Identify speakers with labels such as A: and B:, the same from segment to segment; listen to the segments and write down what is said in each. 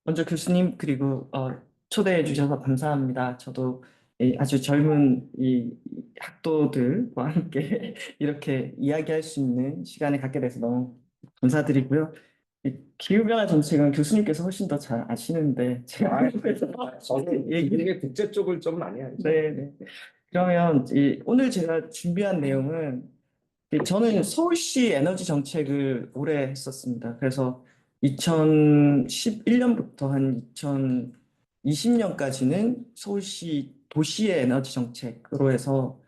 A: 먼저 교수님, 그리고 초대해 주셔서 감사합니다. 저도 이 아주 젊은 이 학도들과 함께 이렇게 이야기할 수 있는 시간을 갖게 돼서 너무 감사드리고요. 이 기후변화 정책은 교수님께서 훨씬 더 잘 아시는데 제가 한국에서
B: 저는
A: 얘기를
B: 기능의 국제 쪽을 좀 많이 알죠.
A: 네, 네. 그러면 오늘 제가 준비한 내용은 저는 서울시 에너지 정책을 오래 했었습니다. 그래서 2011년부터 한 2020년까지는 서울시 도시의 에너지 정책으로 해서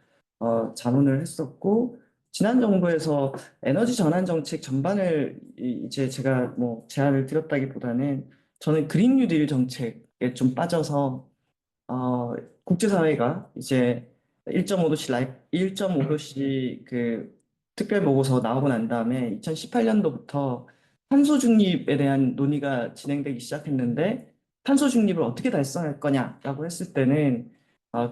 A: 자문을 했었고, 지난 정부에서 에너지 전환 정책 전반을 이제 제가 뭐 제안을 드렸다기보다는 저는 그린 뉴딜 정책에 좀 빠져서 어, 국제사회가 이제 1.5도씨 1.5도씨 그 특별 보고서 나오고 난 다음에 2018년도부터 탄소 중립에 대한 논의가 진행되기 시작했는데 탄소 중립을 어떻게 달성할 거냐라고 했을 때는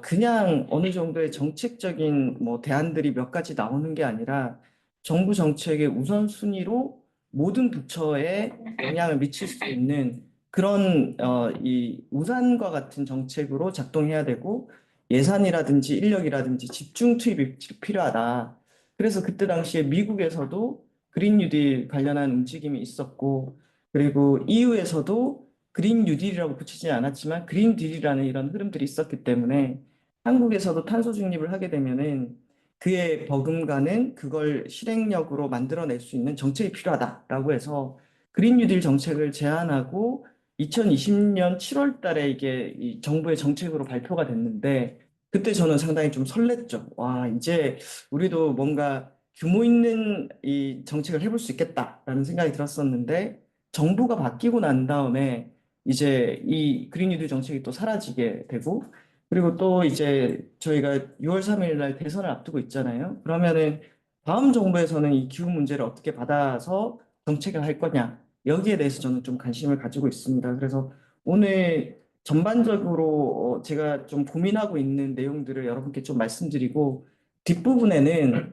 A: 그냥 어느 정도의 정책적인 뭐 대안들이 몇 가지 나오는 게 아니라 정부 정책의 우선순위로 모든 부처에 영향을 미칠 수 있는 그런 이 우산과 같은 정책으로 작동해야 되고 예산이라든지 인력이라든지 집중 투입이 필요하다. 그래서 그때 당시에 미국에서도 그린 뉴딜 관련한 움직임이 있었고 그리고 EU에서도 그린 뉴딜이라고 붙이지 않았지만 그린 딜이라는 이런 흐름들이 있었기 때문에 한국에서도 탄소 중립을 하게 되면은 그에 버금가는 그걸 실행력으로 만들어낼 수 있는 정책이 필요하다라고 해서 그린 뉴딜 정책을 제안하고 2020년 7월 달에 이게 이 정부의 정책으로 발표가 됐는데 그때 저는 상당히 좀 설렜죠. 와, 이제 우리도 뭔가 규모 있는 이 정책을 해볼 수 있겠다라는 생각이 들었었는데 정부가 바뀌고 난 다음에 이제 이 그린 뉴딜 정책이 또 사라지게 되고 그리고 또 이제 저희가 6월 3일 날 대선을 앞두고 있잖아요. 그러면은 다음 정부에서는 이 기후 문제를 어떻게 받아서 정책을 할 거냐. 여기에 대해서 저는 좀 관심을 가지고 있습니다. 그래서 오늘 전반적으로 제가 좀 고민하고 있는 내용들을 여러분께 좀 말씀드리고 뒷부분에는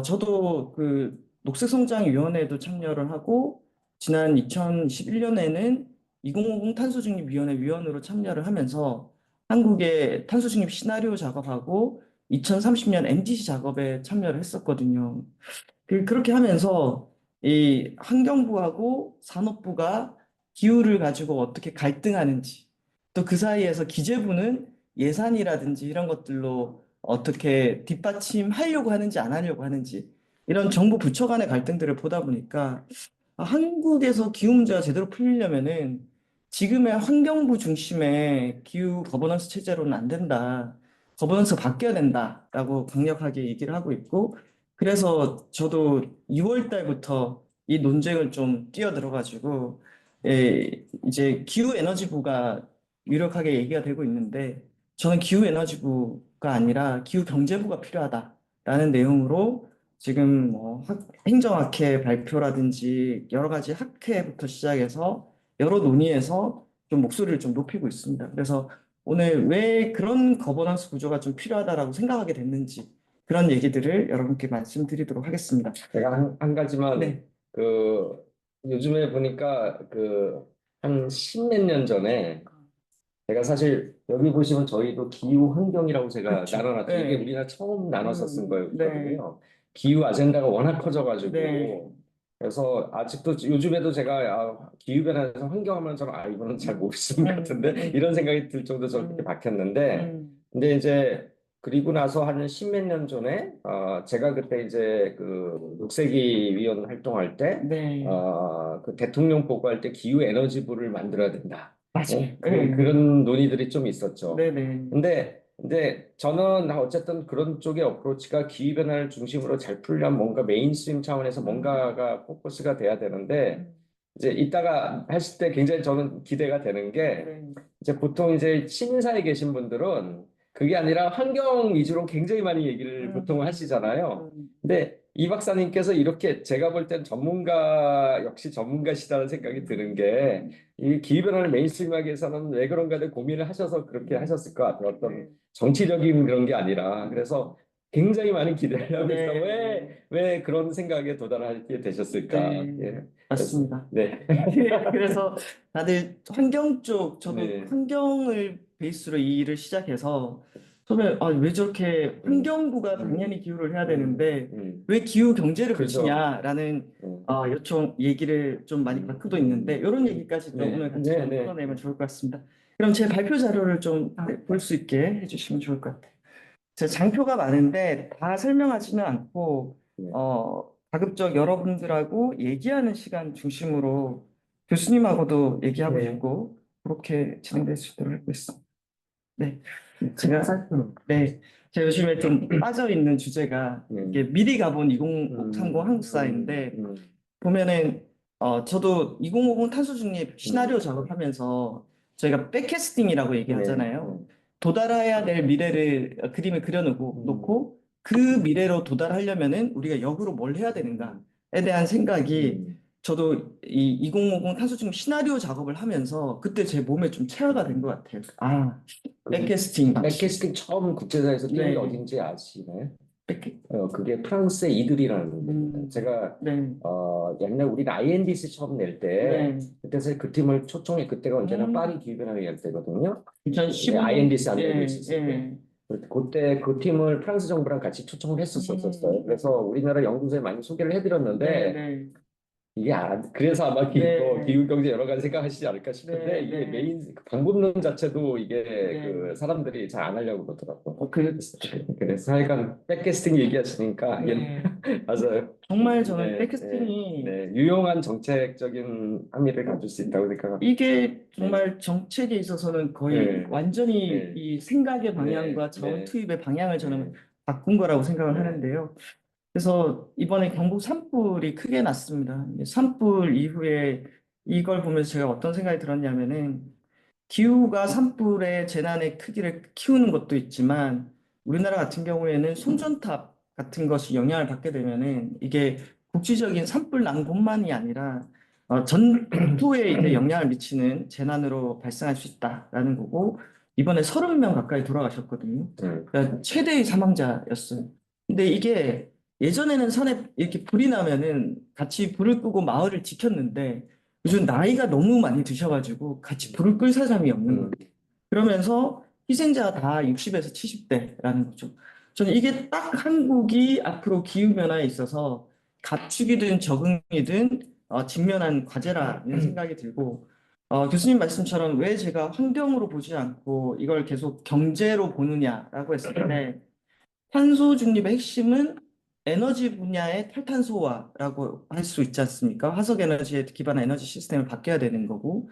A: 저도 그 녹색성장위원회에도 참여를 하고 지난 2021년에는 2050 탄소중립위원회 위원으로 참여를 하면서 한국의 탄소중립 시나리오 작업하고 2030년 NDC 작업에 참여를 했었거든요. 그렇게 하면서 이 환경부하고 산업부가 기후를 가지고 어떻게 갈등하는지, 또 그 사이에서 기재부는 예산이라든지 이런 것들로 어떻게 뒷받침하려고 하는지 안 하려고 하는지, 이런 정부 부처 간의 갈등들을 보다 보니까 한국에서 기후 문제가 제대로 풀리려면은 지금의 환경부 중심의 기후 거버넌스 체제로는 안 된다. 거버넌스가 바뀌어야 된다라고 강력하게 얘기를 하고 있고, 그래서 저도 6월 달부터 이 논쟁을 좀 뛰어들어가지고, 이제 기후에너지부가 유력하게 얘기가 되고 있는데, 저는 기후에너지부가 아니라 기후경제부가 필요하다라는 내용으로 지금 뭐 행정학회 발표라든지 여러 가지 학회부터 시작해서 여러 논의에서 좀 목소리를 좀 높이고 있습니다. 그래서 오늘 왜 그런 거버넌스 구조가 좀 필요하다라고 생각하게 됐는지 그런 얘기들을 여러분께 말씀드리도록 하겠습니다.
B: 제가 한 가지만
A: 네,
B: 그 요즘에 보니까 그 한 십몇 년 전에 제가 사실 여기 보시면 저희도 기후 환경이라고 제가
A: 그렇죠.
B: 나눠놨죠. 이게
A: 네,
B: 우리나라 처음 나눠서 쓴
A: 네,
B: 거거든요. 기후 아젠다가 워낙
A: 네,
B: 커져가지고 그래서 아직도 요즘에도 제가 기후 변화에서 환경하면 저는 이거는 잘 모르는 것 같은데 이런 생각이 들 정도 저렇게
A: 음,
B: 박혔는데 근데 이제 그리고 나서 한 십몇 년 전에 제가 그때 이제 그 녹색이 위원 활동할 때
A: 네,
B: 그 대통령 보고할 때 기후 에너지부를 만들어야 된다.
A: 맞아요. 네,
B: 그런 논의들이 좀 있었죠.
A: 네, 네,
B: 근데 저는 어쨌든 그런 쪽의 어프로치가 기후변화를 중심으로 잘 풀려면 뭔가 메인스트림 차원에서 뭔가가 포커스가 돼야 되는데, 이제 이따가 하실 때 굉장히 저는 기대가 되는 게,
A: 네,
B: 이제 보통 이제 시민사회에 계신 분들은 그게 아니라 환경 위주로 굉장히 많이 얘기를 보통 하시잖아요. 근데 이 박사님께서 이렇게 제가 볼 땐 전문가 역시 전문가시다는 생각이 드는 게 이 기후변화를 메인스트림하기 위해서는 왜 그런가를 고민을 하셔서 그렇게 하셨을 것 같아요. 어떤 정치적인 그런 게 아니라 그래서 굉장히 많은 기대를 하고 있어.
A: 네,
B: 왜 그런 생각에 도달하게 되셨을까?
A: 네,
B: 예.
A: 맞습니다.
B: 네.
A: 그래서 다들 환경 쪽, 저도
B: 네.
A: 환경을 베이스로 이 일을 시작해서 처음에 왜 저렇게 환경부가 당연히 기후를 해야 되는데 왜 기후 경제를
B: 그죠.
A: 붙이냐라는 얘기를 좀 많이 받고도 있는데 이런 얘기까지 좀 오늘 같이 좀 풀어내면 좋을 것 같습니다. 그럼 제 발표 자료를 좀 볼 수 있게 해주시면 좋을 것 같아요. 제 장표가 많은데 다 설명하지는 않고 가급적 여러분들하고 얘기하는 시간 중심으로 교수님하고도 얘기하고
B: 네.
A: 싶고 그렇게 진행될 수 있도록 하고 있습니다. 네, 네, 제가 요즘에 좀 빠져 있는 주제가 이게 미리 가본 2030 한국사인데 보면은 저도 2050 탄소 중립 시나리오 작업하면서 저희가 백캐스팅이라고 얘기하잖아요. 도달해야 될 미래를 그림을 그려놓고 그 미래로 도달하려면은 우리가 역으로 뭘 해야 되는가에 대한 생각이 저도 이 2050 탄소 중립 시나리오 작업을 하면서 그때 제 몸에 좀 체화가 된 것 같아요. 백캐스팅 방식.
B: 백캐스팅 처음 국제사에서 띄운 게
A: 네.
B: 어딘지 아시나요?
A: 백캐.
B: 그게 프랑스의 이들이라는 겁니다. 제가
A: 네.
B: 옛날 우리가 INDC 처음 낼 때
A: 네.
B: 그때서 그 팀을 초청해 그때가 언제나
A: 음.
B: 파리 기후변화회 할 때거든요.
A: 2015년.
B: INDC 안 되고
A: 예,
B: 있었을 때.
A: 예.
B: 그때 그 팀을 프랑스 정부랑 같이 초청을 했었어요. 그래서 우리나라 연구소에 많이 소개를 해드렸는데
A: 네.
B: 이게 그래서 아마
A: 네.
B: 기후 경제 여러 가지 생각하시지 않을까 싶은데
A: 네,
B: 이게
A: 네.
B: 메인 그 방법론 자체도 이게
A: 네.
B: 그 사람들이 잘 안 하려고 그러더라고.
A: 그렇죠.
B: 그래서 하여간 백캐스팅 얘기하시니까
A: 네.
B: 맞아요.
A: 정말 저는
B: 네,
A: 백캐스팅이
B: 유용한 정책적인 함의를 가질 수 있다고 생각합니다.
A: 이게 정말 정책에 있어서는 거의 완전히 이 생각의 방향과 자원 투입의 방향을 저는 바꾼 거라고 생각을 하는데요. 그래서 이번에 경북 산불이 크게 났습니다. 산불 이후에 이걸 보면서 제가 어떤 생각이 들었냐면은 기후가 산불의 재난의 크기를 키우는 것도 있지만 우리나라 같은 경우에는 송전탑 같은 것이 영향을 받게 되면은 이게 국지적인 산불 난뿐만이 아니라 전 국토에 이제 영향을 미치는 재난으로 발생할 수 있다라는 거고 이번에 30명 가까이 돌아가셨거든요. 그러니까 최대의 사망자였어요. 근데 이게 예전에는 산에 이렇게 불이 나면은 같이 불을 끄고 마을을 지켰는데 요즘 나이가 너무 많이 드셔가지고 같이 불을 끌 사람이 없는 거예요. 그러면서 희생자가 다 60에서 70대라는 거죠. 저는 이게 딱 한국이 앞으로 기후변화에 있어서 가축이든 적응이든 직면한 과제라는 생각이 들고 교수님 말씀처럼 왜 제가 환경으로 보지 않고 이걸 계속 경제로 보느냐라고 했을 때 탄소 중립의 핵심은 에너지 분야의 탈탄소화라고 할 수 있지 않습니까? 화석 에너지에 기반한 에너지 시스템을 바뀌어야 되는 거고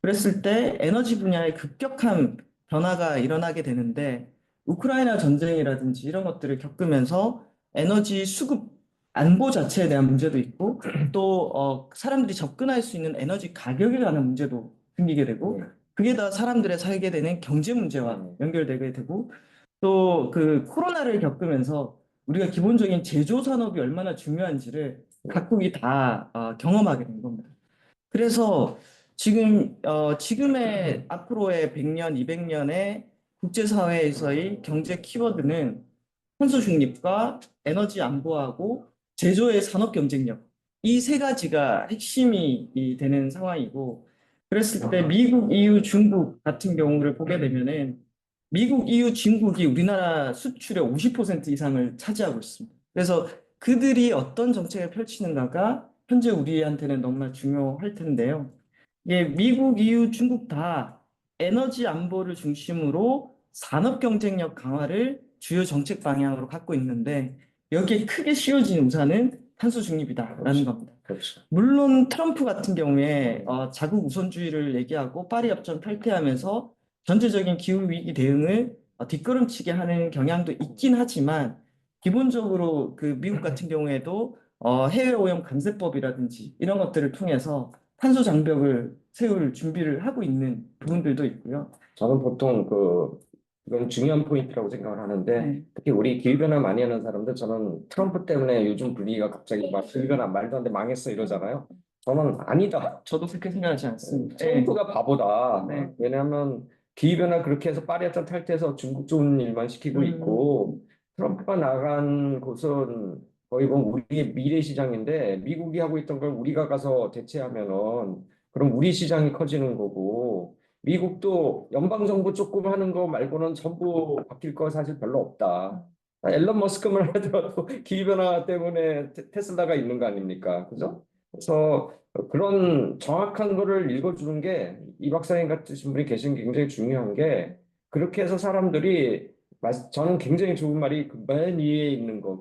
A: 그랬을 때 에너지 분야의 급격한 변화가 일어나게 되는데 우크라이나 전쟁이라든지 이런 것들을 겪으면서 에너지 수급 안보 자체에 대한 문제도 있고 또 사람들이 접근할 수 있는 에너지 가격에 관한 문제도 생기게 되고 그게 다 사람들의 살게 되는 경제 문제와 연결되게 되고 또 그 코로나를 겪으면서 우리가 기본적인 제조 산업이 얼마나 중요한지를 각국이 다 경험하게 된 겁니다. 그래서 지금의 앞으로의 100년, 200년의 국제사회에서의 경제 키워드는 탄소 중립과 에너지 안보하고 제조의 산업 경쟁력. 이 세 가지가 핵심이 되는 상황이고, 그랬을 때 미국, EU, 중국 같은 경우를 보게 되면은 미국, EU, 중국이 우리나라 수출의 50% 이상을 차지하고 있습니다. 그래서 그들이 어떤 정책을 펼치는가가 현재 우리한테는 너무나 중요할 텐데요. 예, 미국, EU, 중국 다 에너지 안보를 중심으로 산업 경쟁력 강화를 주요 정책 방향으로 갖고 있는데 여기에 크게 씌워진 우산은 탄소 중립이다라는 겁니다.
B: 그렇죠.
A: 물론 트럼프 같은 경우에 자국 우선주의를 얘기하고 파리 협정 탈퇴하면서 전체적인 기후 위기 대응을 뒷걸음치게 하는 경향도 있긴 하지만 기본적으로 그 미국 같은 경우에도 해외 오염 감세법이라든지 이런 것들을 통해서 탄소 장벽을 세울 준비를 하고 있는 부분들도 있고요.
B: 저는 보통 이건 중요한 포인트라고 생각을 하는데
A: 네.
B: 특히 우리 기후변화 많이 하는 사람들 저는 트럼프 때문에 요즘 분위기가 갑자기 막 기후변화 말도 안 돼 망했어 이러잖아요. 저는 아니다.
A: 저도 그렇게 생각하지 않습니다.
B: 트럼프가 바보다.
A: 네.
B: 왜냐하면 기후변화 그렇게 해서 파리 협정 탈퇴해서 중국 좋은 일만 시키고 있고 트럼프가 나간 곳은 거의 보면 우리의 미래 시장인데 미국이 하고 있던 걸 우리가 가서 대체하면은 그럼 우리 시장이 커지는 거고 미국도 연방 정부 조금 하는 거 말고는 전부 바뀔 거 사실 별로 없다. 앨런 머스크만 하더라도 기후변화 때문에 테슬라가 있는 거 아닙니까? 그죠? 그래서 그런 정확한 거를 읽어주는 게 이 박사님 같으신 분이 계신 게 굉장히 중요한 게 그렇게 해서 사람들이 저는 굉장히 좋은 말이 그맨 위에 있는 거.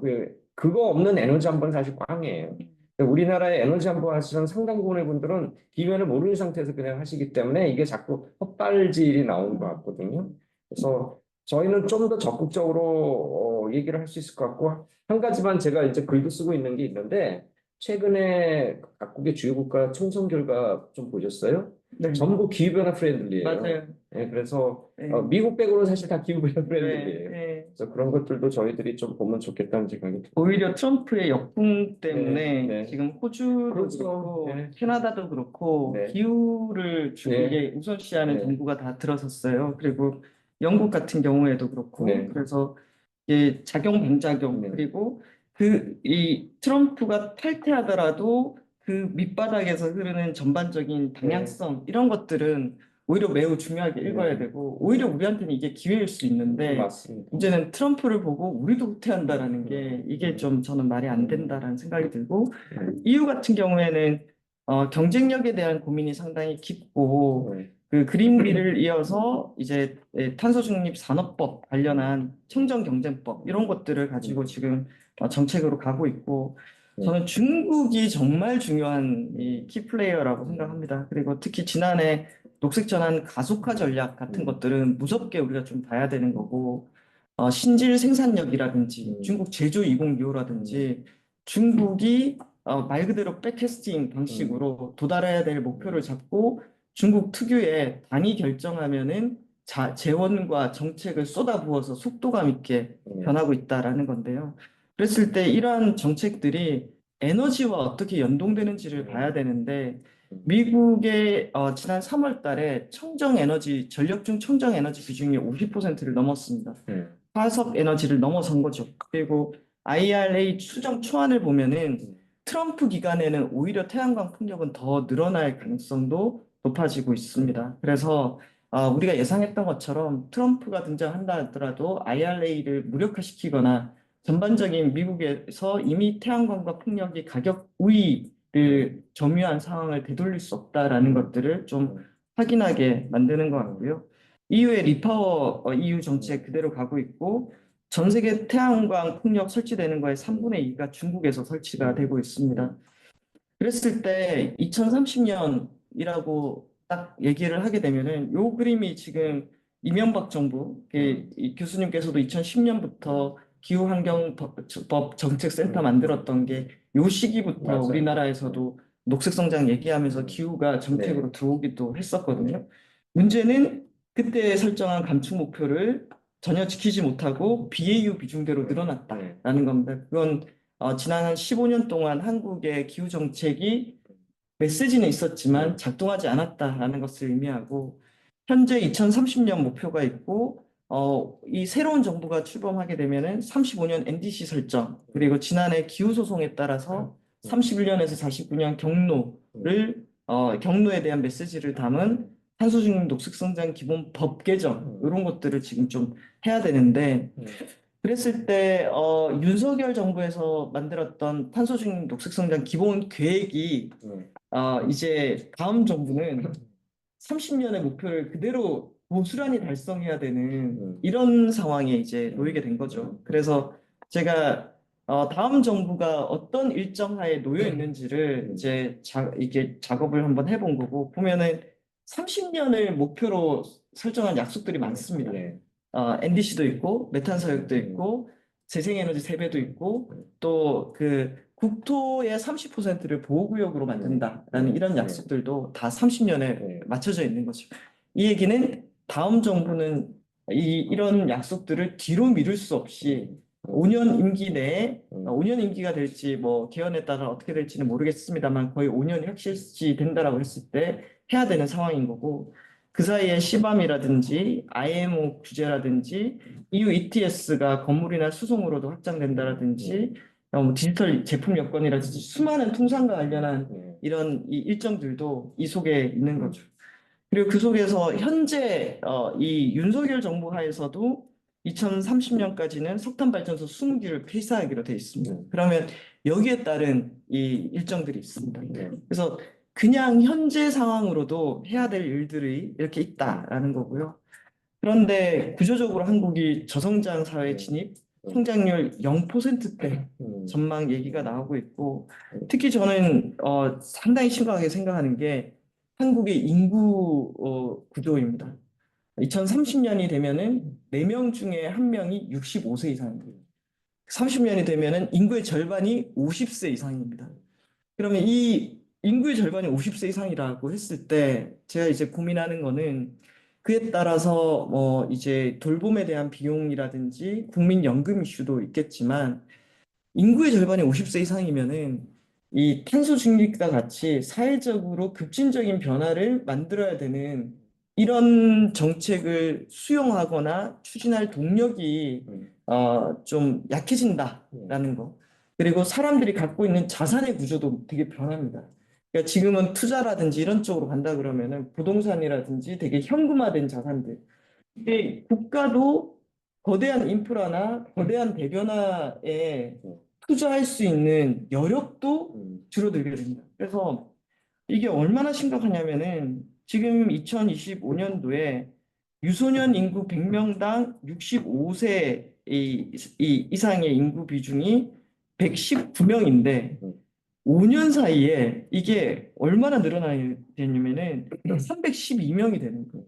B: 그거 없는 에너지 한 번 사실 꽝이에요. 우리나라의 에너지 한 번 하시는 상당 부분의 분들은 기면을 모르는 상태에서 그냥 하시기 때문에 이게 자꾸 헛발질이 나오는 것 같거든요. 그래서 저희는 좀 더 적극적으로 얘기를 할 수 있을 것 같고, 한 가지만 제가 이제 글도 쓰고 있는 게 있는데, 최근에 각국의 주요 국가 총선 결과 좀 보셨어요?
A: 네,
B: 전부 기후변화 프렌들리예요.
A: 맞아요.
B: 예, 그래서
A: 네,
B: 미국 빼고는 사실 다 기후변화
A: 네,
B: 프렌들리예요.
A: 네.
B: 그래서 그런 것들도 저희들이 좀 보면 좋겠다는 생각이 듭니다.
A: 오히려 트럼프의 역풍 때문에
B: 네.
A: 지금 호주도
B: 그렇죠.
A: 그렇고
B: 네.
A: 캐나다도 그렇고
B: 네.
A: 기후를
B: 네.
A: 이게 우선시하는
B: 네.
A: 정부가 다 들어섰어요. 그리고 영국 같은 경우에도 그렇고
B: 네.
A: 그래서 이게 작용 반작용
B: 네.
A: 그리고 이 트럼프가 탈퇴하더라도 그 밑바닥에서 흐르는 전반적인 방향성 이런 것들은 오히려 매우 중요하게 읽어야 되고 오히려 우리한테는 이게 기회일 수 있는데
B: 맞습니다.
A: 이제는 트럼프를 보고 우리도 후퇴한다라는 게 이게 좀 저는 말이 안 된다라는 생각이 들고 EU 같은 경우에는 경쟁력에 대한 고민이 상당히 깊고 그 그린딜을 이어서 이제 탄소 중립 산업법 관련한 청정 경쟁법 이런 것들을 가지고 지금 정책으로 가고 있고 저는 중국이 정말 중요한 이 키플레이어라고 생각합니다. 그리고 특히 지난해 녹색 전환 가속화 전략 같은 것들은 무섭게 우리가 좀 봐야 되는 거고 신질 생산력이라든지 중국 제조 2025라든지 중국이 말 그대로 백캐스팅 방식으로 도달해야 될 목표를 잡고 중국 특유의 당이 결정하면은 재원과 정책을 쏟아부어서 속도감 있게 변하고 있다라는 건데요. 그랬을 때 이러한 정책들이 에너지와 어떻게 연동되는지를 봐야 되는데 미국의 지난 3월 달에 전력 중 청정 에너지 비중이 50%를 넘었습니다. 화석 에너지를 넘어선 거죠. 그리고 IRA 추정 초안을 보면은 트럼프 기간에는 오히려 태양광 풍력은 더 늘어날 가능성도 높아지고 있습니다. 그래서 우리가 예상했던 것처럼 트럼프가 등장한다 하더라도 IRA를 무력화시키거나 전반적인 미국에서 이미 태양광과 풍력이 가격 우위를 점유한 상황을 되돌릴 수 없다라는 것들을 좀 확인하게 만드는 것 같고요. EU의 리파워 EU 정책 그대로 가고 있고 전 세계 태양광 풍력 설치되는 거의 3분의 2가 중국에서 설치가 되고 있습니다. 그랬을 때 2030년이라고 딱 얘기를 하게 되면은 요 그림이 지금 이명박 정부 이 교수님께서도 2010년부터 기후환경법 정책센터 만들었던 게 요 시기부터
B: 맞아요.
A: 우리나라에서도 녹색 성장 얘기하면서 기후가 정책으로 들어오기도 했었거든요. 문제는 그때 설정한 감축 목표를 전혀 지키지 못하고 BAU 비중대로 늘어났다라는 겁니다. 그건 지난 한 15년 동안 한국의 기후 정책이 메시지는 있었지만 작동하지 않았다라는 것을 의미하고 현재 2030년 목표가 있고 이 새로운 정부가 출범하게 되면은 35년 NDC 설정 그리고 지난해 기후 소송에 따라서 31년에서 49년 경로에 대한 메시지를 담은 탄소중립 녹색성장 기본법 개정 이런 것들을 지금 좀 해야 되는데 그랬을 때 윤석열 정부에서 만들었던 탄소중립 녹색성장 기본 계획이 이제 다음 정부는 30년의 목표를 그대로 고스란히 달성해야 되는 이런 상황에 이제 놓이게 된 거죠. 그래서 제가 다음 정부가 어떤 일정하에 놓여 있는지를 이제 이게 작업을 한번 해본 거고 보면은 30년을 목표로 설정한 약속들이 많습니다. NDC도 있고 메탄 사육도 있고 재생에너지 세배도 있고 또 그 국토의 30%를 보호구역으로 만든다라는 이런 약속들도 다 30년에 맞춰져 있는 거죠. 이 얘기는 다음 정부는 이런 약속들을 뒤로 미룰 수 없이 5년 임기 내에 5년 임기가 될지 뭐 개헌에 따라 어떻게 될지는 모르겠습니다만 거의 5년이 확실시 된다라고 했을 때 해야 되는 상황인 거고 그 사이에 시밤이라든지 IMO 규제라든지 EU ETS가 건물이나 수송으로도 확장된다라든지 뭐 디지털 제품 여건이라든지 수많은 통상과 관련한 이런 이 일정들도 이 속에 있는 거죠. 그리고 그 속에서 현재 이 윤석열 정부 하에서도 2030년까지는 석탄 발전소 20기를 폐쇄하기로 되어 있습니다. 그러면 여기에 따른 이 일정들이 있습니다. 그래서 그냥 현재 상황으로도 해야 될 일들이 이렇게 있다라는 거고요. 그런데 구조적으로 한국이 저성장 사회 진입, 성장률 0%대 전망 얘기가 나오고 있고, 특히 저는 상당히 심각하게 생각하는 게 한국의 인구 구조입니다. 2030년이 되면은 4명 중에 1명이 65세 이상입니다. 30년이 되면은 인구의 절반이 50세 이상입니다. 그러면 이 인구의 절반이 50세 이상이라고 했을 때 제가 이제 고민하는 거는 그에 따라서 뭐 이제 돌봄에 대한 비용이라든지 국민연금 이슈도 있겠지만 인구의 절반이 50세 이상이면은 이 탄소 중립과 같이 사회적으로 급진적인 변화를 만들어야 되는 이런 정책을 수용하거나 추진할 동력이 좀 약해진다라는 거. 그리고 사람들이 갖고 있는 자산의 구조도 되게 변합니다. 그러니까 지금은 투자라든지 이런 쪽으로 간다 그러면은 부동산이라든지 되게 현금화된 자산들. 근데 국가도 거대한 인프라나 거대한 대변화에 투자할 수 있는 여력도 줄어들게 됩니다. 그래서 이게 얼마나 심각하냐면은 지금 2025년도에 유소년 인구 100명당 65세 이상의 인구 비중이 119명인데 5년 사이에 이게 얼마나 늘어나게 되냐면은 312명이 되는 거예요.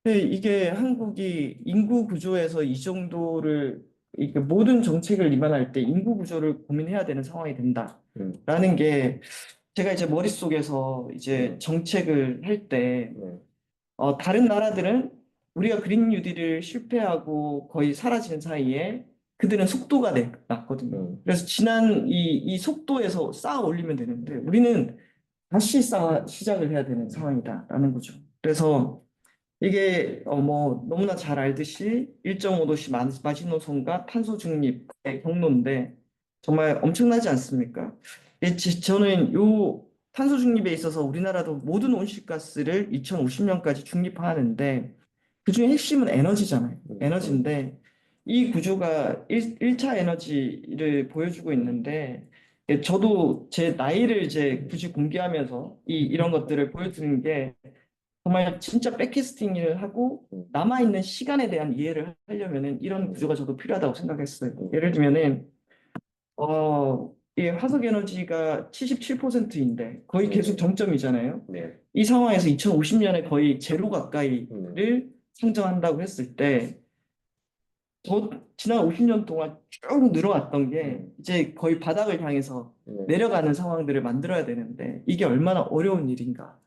A: 네, 이게 한국이 인구 구조에서 이 정도를 이게 모든 정책을 입안할 때 인구 구조를 고민해야 되는 상황이 된다라는 게 제가 이제 머릿속에서 이제 정책을 할 때 다른 나라들은 우리가 그린 뉴딜을 실패하고 거의 사라지는 사이에 그들은 속도가 났거든요. 그래서 지난 이 속도에서 쌓아 올리면 되는데 우리는 다시 시작을 해야 되는 상황이다라는 거죠. 그래서 이게 뭐 너무나 잘 알듯이 1.5도씨 마지노선과 탄소 중립의 경로인데 정말 엄청나지 않습니까? 저는 요 탄소 중립에 있어서 우리나라도 모든 온실가스를 2050년까지 중립화하는데 그중에 핵심은 에너지잖아요. 에너지인데 이 구조가 1차 에너지를 보여주고 있는데 저도 제 나이를 이제 굳이 공개하면서 이런 것들을 보여드리는 게 정말 진짜 백캐스팅을 하고 남아있는 시간에 대한 이해를 하려면은 이런 구조가 저도 필요하다고 생각했어요. 예를 들면은 이 화석 에너지가 77%인데 거의 계속 정점이잖아요.
B: 네.
A: 이 상황에서 2050년에 거의 제로 가까이를 상정한다고 했을 때 지난 50년 동안 쭉 늘어왔던 게 이제 거의 바닥을 향해서 내려가는 상황들을 만들어야 되는데 이게 얼마나 어려운 일인가.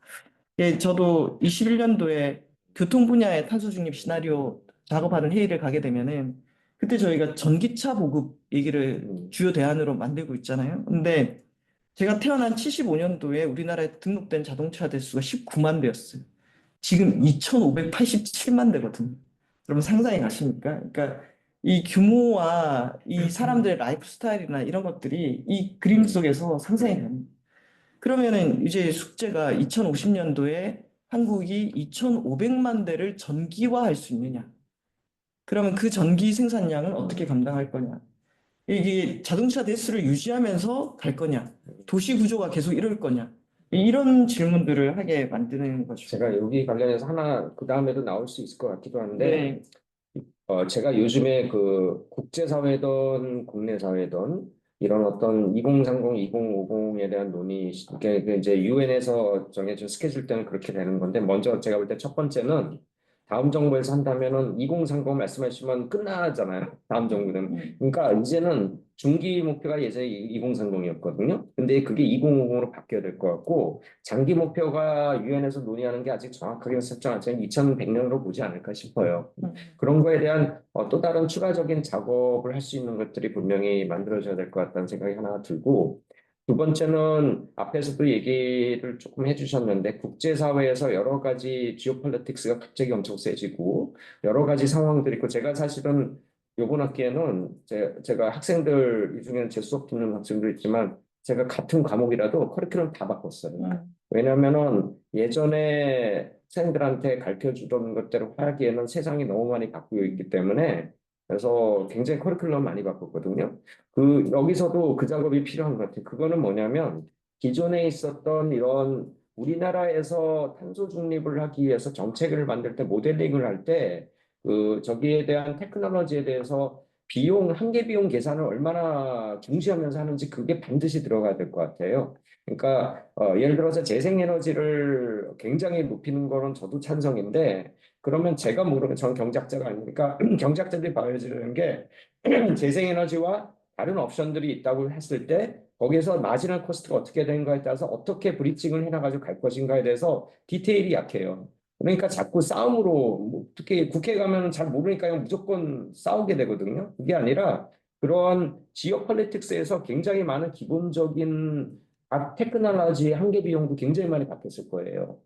A: 예, 저도 21년도에 교통 분야의 탄소 중립 시나리오 작업하는 회의를 가게 되면은 그때 저희가 전기차 보급 얘기를 주요 대안으로 만들고 있잖아요. 근데 제가 태어난 75년도에 우리나라에 등록된 자동차 대수가 19만 대였어요. 지금 2,587만 대거든요. 여러분 상상이 가십니까? 그러니까 이 규모와 이 사람들의 라이프 스타일이나 이런 것들이 이 그림 속에서 상상이 됩니다. 그러면은 이제 숙제가 2050년도에 한국이 2,500만 대를 전기화할 수 있느냐? 그러면 그 전기 생산량을 어떻게 감당할 거냐? 이게 자동차 대수를 유지하면서 갈 거냐? 도시 구조가 계속 이럴 거냐? 이런 질문들을 하게 만드는 거죠.
B: 제가 여기 관련해서 하나 그 다음에도 나올 수 있을 것 같기도 한데,
A: 네.
B: 제가 요즘에 그 국제사회든 국내 사회든 이런 어떤 2030, 2050에 대한 논의, 이게 이제 유엔에서 정해진 스케줄 때는 그렇게 되는 건데, 먼저 제가 볼 때 첫 번째는 다음 정부에서 한다면은 2030 말씀하시면 끝나잖아요. 다음 정부는. 그러니까 이제는 중기 목표가 예전에 2030이었거든요. 근데 그게 2050으로 바뀌어야 될 것 같고, 장기 목표가 유엔에서 논의하는 게 아직 정확하게 설정하지 않은 2100년으로 보지 않을까 싶어요. 그런 거에 대한 또 다른 추가적인 작업을 할 수 있는 것들이 분명히 만들어져야 될 것 같다는 생각이 하나 들고, 두 번째는 앞에서도 얘기를 조금 해주셨는데 국제사회에서 여러 가지 지오폴리틱스가 갑자기 엄청 세지고 여러 가지 상황들이 있고 제가 사실은 이번 학기에는 제가 학생들 이 중에는 제 수업 듣는 학생도 있지만 제가 같은 과목이라도 커리큘럼 다 바꿨어요. 왜냐면은 예전에 학생들한테 가르쳐 주던 것대로 하기에는 세상이 너무 많이 바뀌고 있기 때문에 그래서 굉장히 커리큘럼 많이 바꿨거든요. 여기서도 그 작업이 필요한 것 같아요. 그거는 뭐냐면, 기존에 있었던 이런 우리나라에서 탄소 중립을 하기 위해서 정책을 만들 때, 모델링을 할 때, 저기에 대한 테크놀로지에 대해서 한계 비용 계산을 얼마나 중시하면서 하는지 그게 반드시 들어가야 될 것 같아요. 그러니까, 예를 들어서 재생에너지를 굉장히 높이는 거는 저도 찬성인데, 그러면 제가 모르는, 전 경제학자가 아니니까, 경제학자들이 봐야 되는 게, 재생에너지와 다른 옵션들이 있다고 했을 때 거기에서 마지널 코스트가 어떻게 되는가에 따라서 어떻게 브리칭을 해나가지고 갈 것인가에 대해서 디테일이 약해요. 그러니까 자꾸 싸움으로 특히 국회 가면 잘 모르니까 그냥 무조건 싸우게 되거든요. 그게 아니라 그런 지역 폴리틱스에서 굉장히 많은 기본적인 테크놀로지 한계 비용도 굉장히 많이 바뀌었을 거예요.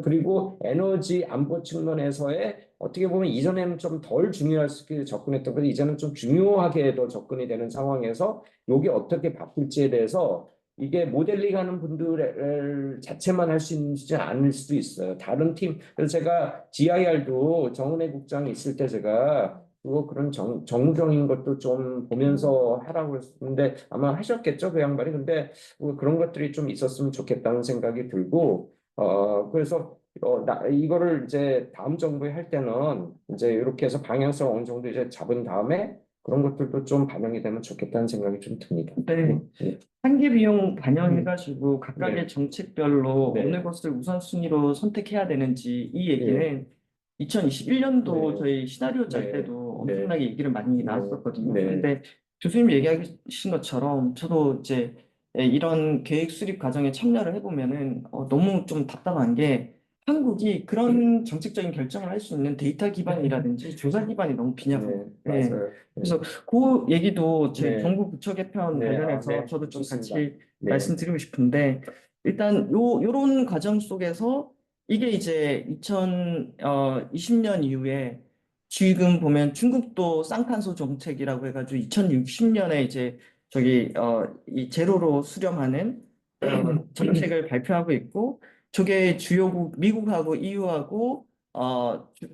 B: 그리고 에너지 안보 측면에서의 어떻게 보면 이전에는 좀 덜 중요하게 접근했던 건데 이제는 좀 중요하게 더 접근이 되는 상황에서 이게 어떻게 바뀔지에 대해서 이게 모델링하는 분들 자체만 할 수 있지 않을 수도 있어요. 다른 팀, 그래서 제가 GIR도 정은혜 국장이 있을 때 제가 그런 정무적인 것도 좀 보면서 하라고 했는데 아마 하셨겠죠, 그 양반이. 근데 그런 것들이 좀 있었으면 좋겠다는 생각이 들고, 그래서 이거를 이제 다음 정부에 할 때는 이제 이렇게 해서 방향성 어느 정도 이제 잡은 다음에 그런 것들도 좀 반영이 되면 좋겠다는 생각이 좀 듭니다.
A: 네.
B: 네.
A: 한계 비용 반영해가지고 각각의
B: 네.
A: 정책별로
B: 네.
A: 어느 것을 우선순위로 선택해야 되는지 이
B: 네.
A: 얘기는 2021년도
B: 네.
A: 저희 시나리오 짤
B: 네.
A: 때도
B: 네.
A: 엄청나게 얘기를 많이
B: 네.
A: 나왔었거든요.
B: 네.
A: 근데 교수님 얘기하신 것처럼 저도 이제 이런 계획 수립 과정에 참여를 해보면은 너무 좀 답답한 게 한국이 그런 정책적인 결정을 할 수 있는 데이터 기반이라든지 조사 기반이 너무 빈약해요. 예.
B: 맞아요.
A: 그래서 그 얘기도 제
B: 네.
A: 정부 부처 개편
B: 네.
A: 관련해서
B: 네.
A: 저도 좀
B: 좋습니다.
A: 같이
B: 네.
A: 말씀드리고 싶은데 일단 요런 과정 속에서 이게 이제 2020년 이후에 지금 보면 중국도 쌍탄소 정책이라고 해가지고 2060년에 이제 이 제로로 수렴하는 정책을 발표하고 있고 저게 주요국 미국하고 EU하고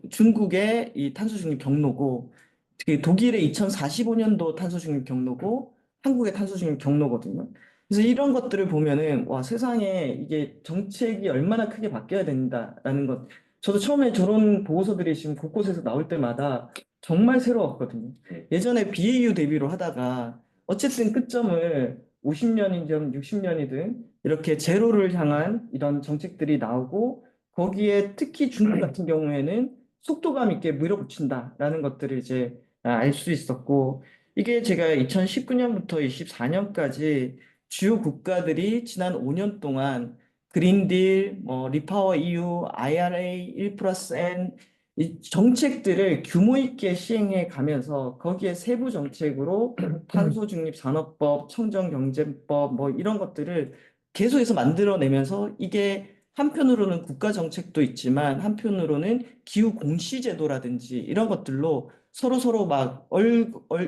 A: 중국의 이 탄소 중립 경로고 특히 독일의 2045년도 탄소 중립 경로고 한국의 탄소 중립 경로거든요. 그래서 이런 것들을 보면은 와 세상에 이게 정책이 얼마나 크게 바뀌어야 된다라는 것. 저도 처음에 저런 보고서들이 지금 곳곳에서 나올 때마다 정말 새로웠거든요. 예전에 BAU 대비로 하다가 어쨌든 끝점을 50년이든 60년이든 이렇게 제로를 향한 이런 정책들이 나오고 거기에 특히 중국 같은 경우에는 속도감 있게 밀어붙인다라는 것들을 이제 알 수 있었고 이게 제가 2019년부터 24년까지 주요 국가들이 지난 5년 동안 그린딜, 리파워 EU, IRA, 1 플러스 N 이 정책들을 규모 있게 시행해 가면서 거기에 세부 정책으로 탄소 중립 산업법, 청정 경제법 뭐 이런 것들을 계속해서 만들어내면서 이게 한편으로는 국가 정책도 있지만 한편으로는 기후 공시 제도라든지 이런 것들로 서로 막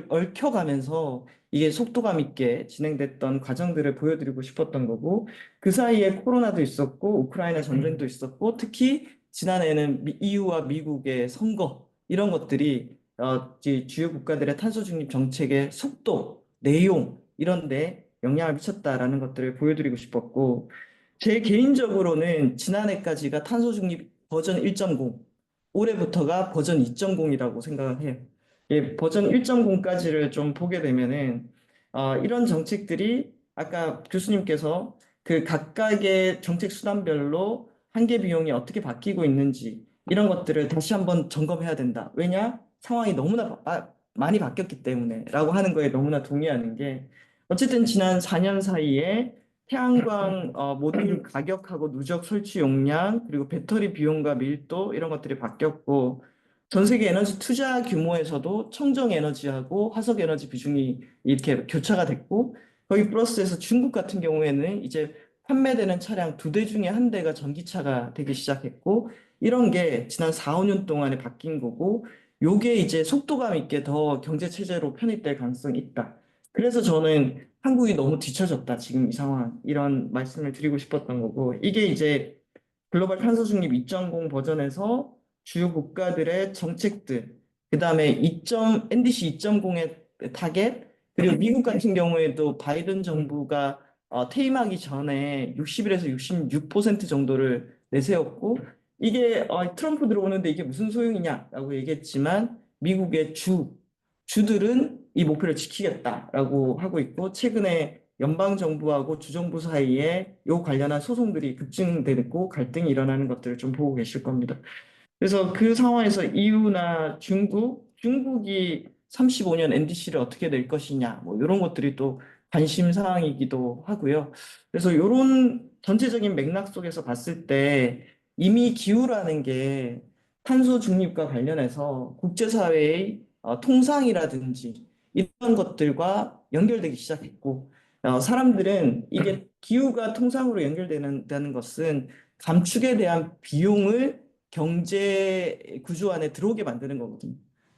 A: 얽혀가면서 이게 속도감 있게 진행됐던 과정들을 보여드리고 싶었던 거고 그 사이에 코로나도 있었고 우크라이나 전쟁도 있었고 특히 지난해에는 EU와 미국의 선거 이런 것들이 이제 주요 국가들의 탄소 중립 정책의 속도, 내용 이런 데 영향을 미쳤다라는 것들을 보여드리고 싶었고 제 개인적으로는 지난해까지가 탄소 중립 버전 1.0 올해부터가 버전 2.0이라고 생각을 해요. 예, 버전 1.0까지를 좀 보게 되면은 이런 정책들이 아까 교수님께서 그 각각의 정책 수단별로 한계 비용이 어떻게 바뀌고 있는지 이런 것들을 다시 한번 점검해야 된다. 왜냐? 상황이 너무나 많이 바뀌었기 때문에라고 하는 거에 너무나 동의하는 게 어쨌든 지난 4년 사이에 태양광 모듈 가격하고 누적 설치 용량 그리고 배터리 비용과 밀도 이런 것들이 바뀌었고 전 세계 에너지 투자 규모에서도 청정 에너지하고 화석 에너지 비중이 이렇게 교차가 됐고 거기 플러스해서 중국 같은 경우에는 이제 판매되는 차량 2대 중에 1대가 전기차가 되기 시작했고, 이런 게 지난 4, 5년 동안에 바뀐 거고, 요게 이제 속도감 있게 더 경제 체제로 편입될 가능성이 있다. 그래서 저는 한국이 너무 뒤처졌다, 지금 이 상황. 이런 말씀을 드리고 싶었던 거고, 이게 이제 글로벌 탄소 중립 2.0 버전에서 주요 국가들의 정책들, 그다음에 NDC 2.0의 타겟, 그리고 미국 같은 경우에도 바이든 정부가 퇴임하기 전에 60일에서 66% 정도를 내세웠고, 이게 트럼프 들어오는데 이게 무슨 소용이냐라고 얘기했지만 미국의 주들은 이 목표를 지키겠다라고 하고 있고, 최근에 연방 정부하고 주정부 사이에 요 관련한 소송들이 급증되고 갈등이 일어나는 것들을 좀 보고 계실 겁니다. 그래서 그 상황에서 EU나 중국이 35년 NDC를 어떻게 낼 것이냐, 뭐 이런 것들이 또 관심 사항이기도 하고요. 그래서 이런 전체적인 맥락 속에서 봤을 때 이미 기후라는 게 탄소 중립과 관련해서 국제사회의 통상이라든지 이런 것들과 연결되기 시작했고, 사람들은 이게 기후가 통상으로 연결되는 것은 감축에 대한 비용을 경제 구조 안에 들어오게 만드는 거거든요.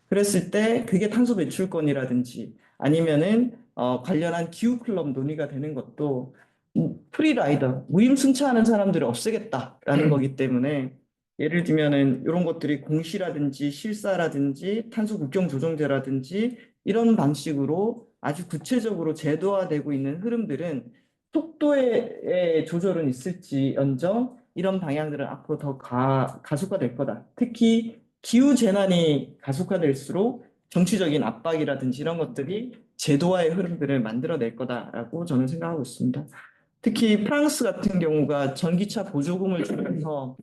A: 그랬을 때 그게 탄소 배출권이라든지 아니면은 관련한 기후 클럽 논의가 되는 것도 프리라이더, 무임승차하는 사람들을 없애겠다라는 거기 때문에 예를 들면은 이런 것들이 공시라든지 실사라든지 탄소 국경 조정제라든지 이런 방식으로 아주 구체적으로 제도화되고 있는 흐름들은 속도의 조절은 있을지언정 이런 방향들은 앞으로 더 가속화될 거다. 특히 기후 재난이 가속화될수록 정치적인 압박이라든지 이런 것들이 제도화의 흐름들을 만들어낼 거다라고 저는 생각하고 있습니다. 특히 프랑스 같은 경우가 전기차 보조금을 주면서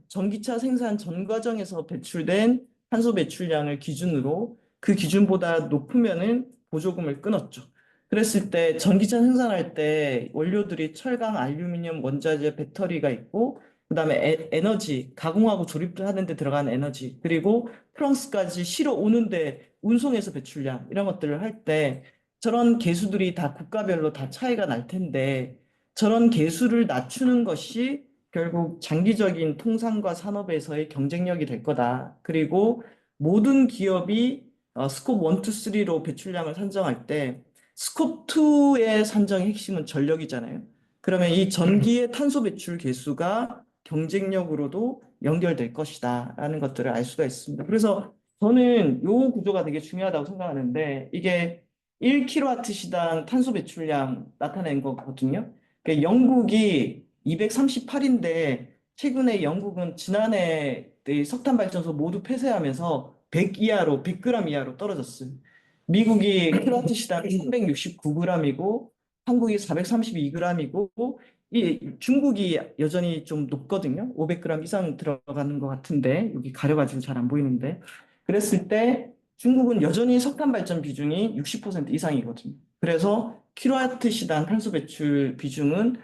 A: 전기차 생산 전 과정에서 배출된 탄소 배출량을 기준으로 그 기준보다 높으면은 보조금을 끊었죠. 그랬을 때 전기차 생산할 때 원료들이 철강, 알루미늄, 원자재, 배터리가 있고 그다음에 에너지, 가공하고 조립하는 데 들어가는 에너지, 그리고 프랑스까지 실어 오는데 운송해서 배출량 이런 것들을 할 때 저런 계수들이 다 국가별로 다 차이가 날 텐데 저런 계수를 낮추는 것이 결국 장기적인 통상과 산업에서의 경쟁력이 될 거다. 그리고 모든 기업이 스콥 1, 2, 3로 배출량을 산정할 때 스콥 2의 산정의 핵심은 전력이잖아요. 그러면 이 전기의 탄소 배출 계수가 경쟁력으로도 연결될 것이다라는 것들을 알 수가 있습니다. 그래서 저는 이 구조가 되게 중요하다고 생각하는데 이게 1kW 시당 탄소 배출량 나타낸 거거든요. 영국이 238인데 최근에 영국은 지난해 석탄 발전소 모두 폐쇄하면서 100 이하로 100g 이하로 떨어졌어요. 미국이 킬로와트 시당 369g이고 한국이 432g이고 이 중국이 여전히 좀 높거든요. 500g 이상 들어가는 것 같은데 여기 가려가지고 잘 안 보이는데 그랬을 때 중국은 여전히 석탄 발전 비중이 60% 이상이거든요. 그래서 킬로와트 시당 탄소 배출 비중은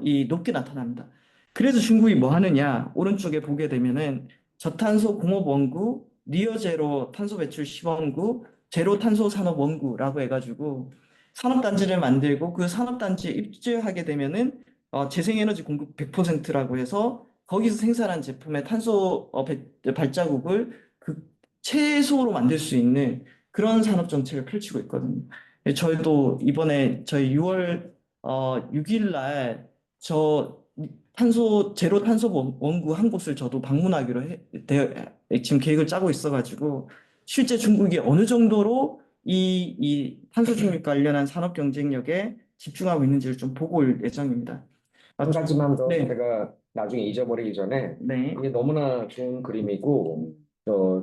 A: 이 높게 나타납니다. 그래서 중국이 뭐 하느냐? 오른쪽에 보게 되면은 저탄소 공업 원구, 니어 제로 탄소 배출 시범구, 제로 탄소 산업 원구라고 해가지고 산업단지를 만들고 그 산업단지에 입주하게 되면은 재생에너지 공급 100%라고 해서 거기서 생산한 제품의 탄소 발자국을 그 최소로 만들 수 있는 그런 산업 정책을 펼치고 있거든요. 저희도 이번에 저희 6월 6일 날저 제로 탄소 원구 한 곳을 저도 방문하기로 지금 계획을 짜고 있어가지고 실제 중국이 어느 정도로 이 탄소 중립 관련한 산업 경쟁력에 집중하고 있는지를 좀 보고 올 예정입니다.
B: 한 가지만 더
A: 네,
B: 제가 나중에 잊어버리기 전에
A: 네.
B: 이게 너무나 좋은 그림이고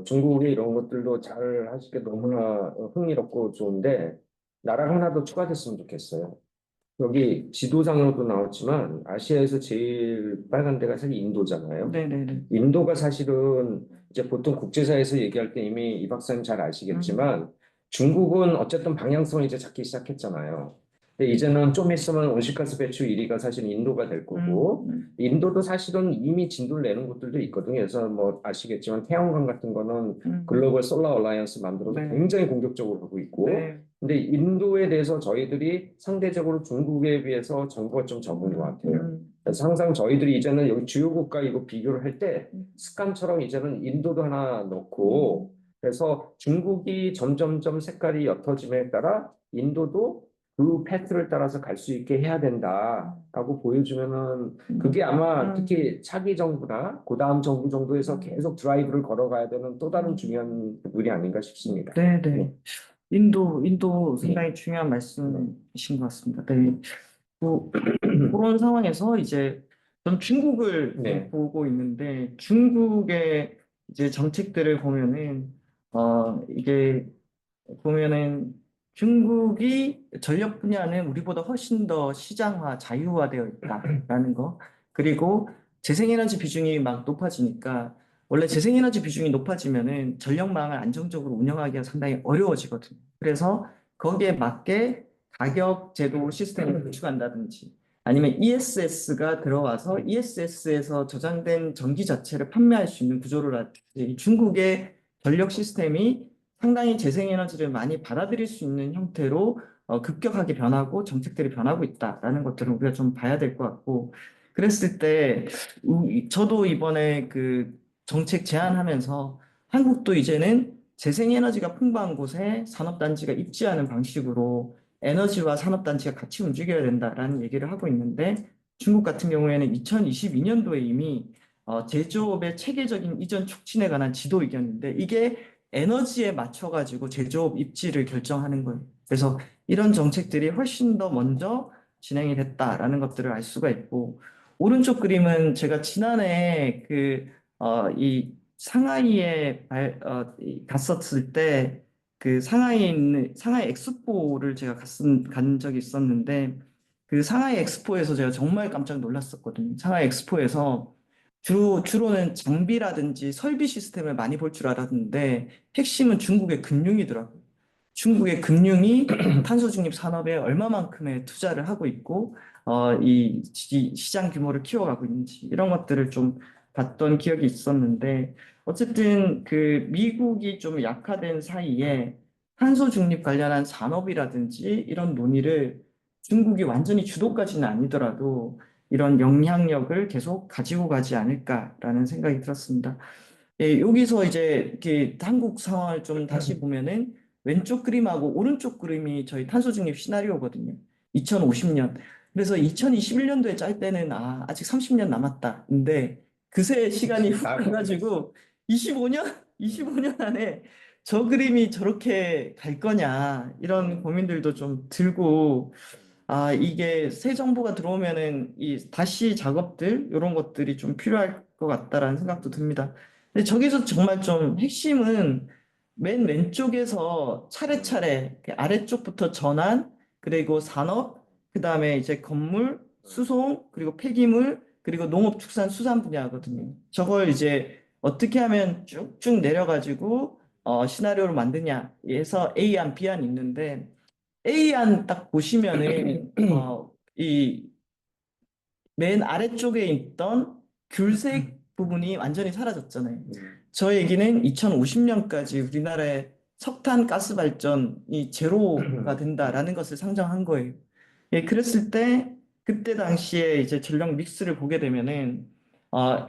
B: 중국의 이런 것들도 잘 하시게 너무나 흥미롭고 좋은데 나라가 하나 더 추가됐으면 좋겠어요. 여기 지도상으로도 나왔지만 아시아에서 제일 빨간 데가 사실 인도잖아요.
A: 네네네.
B: 인도가 사실은 이제 보통 국제사회에서 얘기할 때 이미 이 박사님 잘 아시겠지만 중국은 어쨌든 방향성을 이제 잡기 시작했잖아요. 근데 이제는 좀 있으면 온실가스 배출 1위가 사실 인도가 될 거고 인도도 사실은 이미 진도를 내는 곳들도 있거든요. 그래서 뭐 아시겠지만 태양광 같은 거는 글로벌 솔라 얼라이언스 만들어서
A: 네.
B: 굉장히 공격적으로 하고 있고
A: 네.
B: 근데 인도에 대해서 저희들이 상대적으로 중국에 비해서 정보가 좀 적은 것 같아요. 그래서 항상 저희들이 이제는 여기 주요 국가 이거 비교를 할 때 습관처럼 이제는 인도도 하나 넣고 그래서 중국이 점점점 색깔이 옅어짐에 따라 인도도 그 패트를 따라서 갈 수 있게 해야 된다라고 보여주면은 그게 아마 특히 차기 정부나 그 다음 정부 정도에서 계속 드라이브를 걸어가야 되는 또 다른 중요한 부분이 아닌가 싶습니다.
A: 네네.
B: 네.
A: 인도 상당히 중요한 말씀이신 것 같습니다. 네. 또 그런 상황에서 이제 전 중국을
B: 네.
A: 보고 있는데 중국의 이제 정책들을 보면은 이게 보면은 중국이 전력 분야는 우리보다 훨씬 더 시장화, 자유화되어 있다라는 거. 그리고 재생에너지 비중이 막 높아지니까 원래 재생에너지 비중이 높아지면은 전력망을 안정적으로 운영하기가 상당히 어려워지거든요. 그래서 거기에 맞게 가격 제도 시스템을 구축한다든지 아니면 ESS가 들어와서 ESS에서 저장된 전기 자체를 판매할 수 있는 구조를 하든지 중국의 전력 시스템이 상당히 재생에너지를 많이 받아들일 수 있는 형태로 급격하게 변하고 정책들이 변하고 있다라는 것들을 우리가 좀 봐야 될 것 같고 그랬을 때 저도 이번에 그 정책 제안하면서 한국도 이제는 재생에너지가 풍부한 곳에 산업단지가 입지하는 방식으로 에너지와 산업단지가 같이 움직여야 된다라는 얘기를 하고 있는데 중국 같은 경우에는 2022년도에 이미 제조업의 체계적인 이전 촉진에 관한 지도 의견인데 이게 에너지에 맞춰가지고 제조업 입지를 결정하는 거예요. 그래서 이런 정책들이 훨씬 더 먼저 진행이 됐다라는 것들을 알 수가 있고, 오른쪽 그림은 제가 지난해 이 상하이에 갔었을 때, 그 상하이에 있는 상하이 엑스포를 제가 간 적이 있었는데, 그 상하이 엑스포에서 제가 정말 깜짝 놀랐었거든요. 상하이 엑스포에서 주로는 장비라든지 설비 시스템을 많이 볼 줄 알았는데 핵심은 중국의 금융이더라고요. 중국의 금융이 탄소 중립 산업에 얼마만큼의 투자를 하고 있고 이 시장 규모를 키워가고 있는지 이런 것들을 좀 봤던 기억이 있었는데 어쨌든 그 미국이 좀 약화된 사이에 탄소 중립 관련한 산업이라든지 이런 논의를 중국이 완전히 주도까지는 아니더라도 이런 영향력을 계속 가지고 가지 않을까라는 생각이 들었습니다. 예, 여기서 이제 이렇게 한국 상황을 좀 다시 보면은 왼쪽 그림하고 오른쪽 그림이 저희 탄소 중립 시나리오거든요. 2050년. 그래서 2021년도에 짤 때는 아직 30년 남았다. 근데 그새 시간이 훅 가가지고 25년 안에 저 그림이 저렇게 갈 거냐 이런 고민들도 좀 들고 이게 새 정부가 들어오면은 이 다시 작업들 이런 것들이 좀 필요할 것 같다라는 생각도 듭니다. 근데 저기서 정말 좀 핵심은 맨 왼쪽에서 차례차례 그 아래쪽부터 전환, 그리고 산업, 그다음에 이제 건물, 수송, 그리고 폐기물, 그리고 농업, 축산, 수산 분야거든요. 저걸 이제 어떻게 하면 쭉쭉 내려가지고 시나리오를 만드냐 해서 A안, B안 있는데 A안 딱 보시면은 이 맨 아래쪽에 있던 귤색 부분이 완전히 사라졌잖아요. 저 얘기는 2050년까지 우리나라의 석탄 가스 발전이 제로가 된다라는 것을 상정한 거예요. 예, 그랬을 때 그때 당시에 이제 전력 믹스를 보게 되면은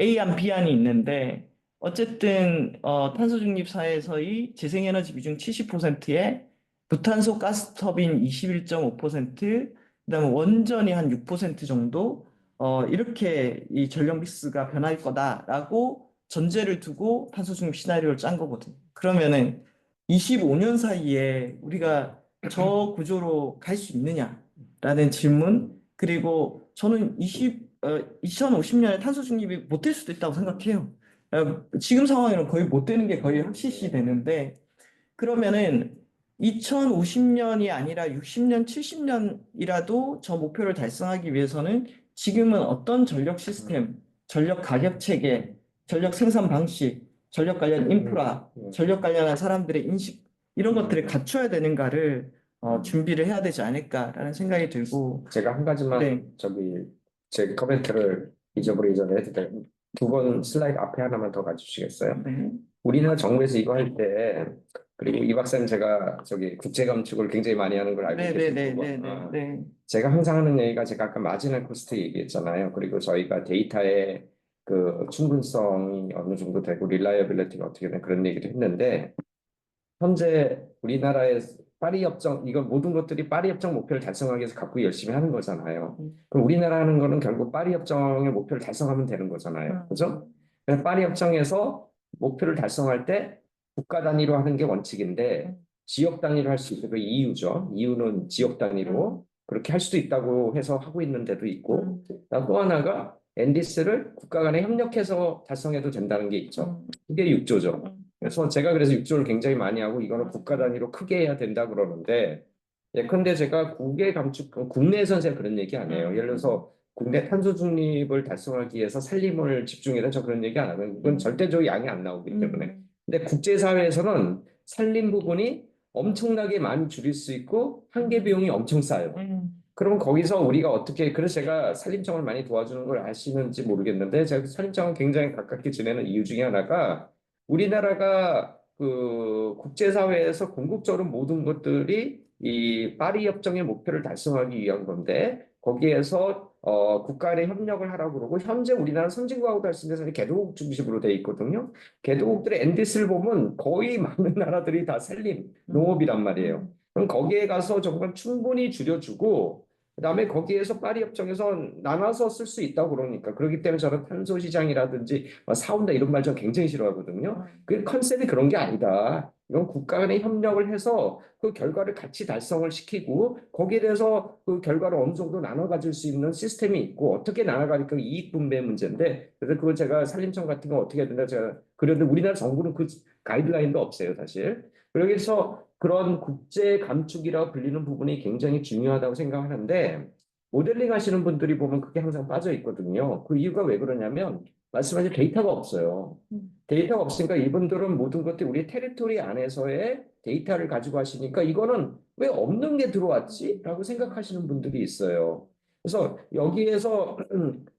A: A안, B안이 있는데 어쨌든 탄소 중립 사회에서의 재생에너지 비중 70%에 부탄소 가스 터빈 21.5%, 그다음에 원전이 한 6% 정도 이렇게 이 전력 믹스가 변할 거다라고 전제를 두고 탄소 중립 시나리오를 짠 거거든요. 그러면은 25년 사이에 우리가 저 구조로 갈 수 있느냐라는 질문, 그리고 저는 2050년에 탄소 중립이 못 될 수도 있다고 생각해요. 지금 상황에는 거의 못 되는 게 거의 확실시 되는데 그러면은 2050년이 아니라 60년, 70년이라도 저 목표를 달성하기 위해서는 지금은 어떤 전력 시스템, 전력 가격 체계, 전력 생산 방식, 전력 관련 인프라, 전력 관련한 사람들의 인식 이런 것들을 갖춰야 되는가를 준비를 해야 되지 않을까라는 생각이 들고
B: 제가 한 가지만
A: 네.
B: 제 코멘트를 잊어버리기 전에 해도 돼요. 두 번 슬라이드 앞에 하나만 더 가주시겠어요?
A: 네.
B: 우리나라 정부에서 이거 할 때 그리고 이 박사님 제가 저기 국제 감축을 굉장히 많이 하는 걸 알고 계실 거고,
A: 네네네네네네.
B: 제가 항상 하는 얘기가 제가 아까 마지널 코스트 얘기했잖아요. 그리고 저희가 데이터의 그 충분성이 어느 정도 되고 릴라이어빌리티가 어떻게 되는 그런 얘기도 했는데 현재 우리나라의 파리 협정 이거 모든 것들이 파리 협정 목표를 달성하기 위해서 갖고 열심히 하는 거잖아요. 그럼 우리나라 하는 거는 결국 파리 협정의 목표를 달성하면 되는 거잖아요. 그죠? 그래서 파리 협정에서 목표를 달성할 때 국가 단위로 하는 게 원칙인데 지역 단위로 할 수 있고 그 이유죠. 이유는 지역 단위로 그렇게 할 수도 있다고 해서 하고 있는 데도 있고 또 하나가 NDS를 국가 간에 협력해서 달성해도 된다는 게 있죠. 그게 6조죠. 그래서 6조를 굉장히 많이 하고 이거는 국가 단위로 크게 해야 된다 그러는데 예컨대 제가 국외 감축 국내에서는 제가 그런 얘기 안 해요. 예를 들어서 국내 탄소 중립을 달성하기 위해서 산림을 집중해라 저 그런 얘기 안 하고요. 그건 절대적으로 양이 안 나오기 때문에. 근데 국제사회에서는 산림 부분이 엄청나게 많이 줄일 수 있고 한계 비용이 엄청 싸요. 그러면 거기서 우리가 어떻게 그래서 제가 산림청을 많이 도와주는 걸 아시는지 모르겠는데 제가 산림청을 굉장히 가깝게 지내는 이유 중에 하나가 우리나라가 그 국제사회에서 궁극적으로 모든 것들이 이 파리 협정의 목표를 달성하기 위한 건데 거기에서 국가 간의 협력을 하라고 그러고 현재 우리나라 선진국하고 달성돼서 개도국 중심으로 돼 있거든요. 개도국들의 엔디스를 보면 거의 많은 나라들이 다 산림, 농업이란 말이에요. 그럼 거기에 가서 정말 충분히 줄여주고 그다음에 거기에서 파리 협정에서 나눠서 쓸 수 있다고 그러니까 그렇기 때문에 저는 탄소 시장이라든지 사온다 이런 말 저 굉장히 싫어하거든요. 그 컨셉이 그런 게 아니다. 이건 국가 간의 협력을 해서 그 결과를 같이 달성을 시키고 거기에 대해서 그 결과를 어느 정도 나눠 가질 수 있는 시스템이 있고 어떻게 나눠 가니까 이익 분배 문제인데 그래서 그걸 제가 산림청 같은 거 어떻게 해야 된다 제가 그래도 우리나라 정부는 그 가이드라인도 없어요 사실. 그래서 그런 국제 감축이라고 불리는 부분이 굉장히 중요하다고 생각하는데 모델링 하시는 분들이 보면 그게 항상 빠져 있거든요. 그 이유가 왜 그러냐면 말씀하신 데이터가 없어요. 데이터가 없으니까 이분들은 모든 것들이 우리 테리토리 안에서의 데이터를 가지고 하시니까 이거는 왜 없는 게 들어왔지? 라고 생각하시는 분들이 있어요. 그래서 여기에서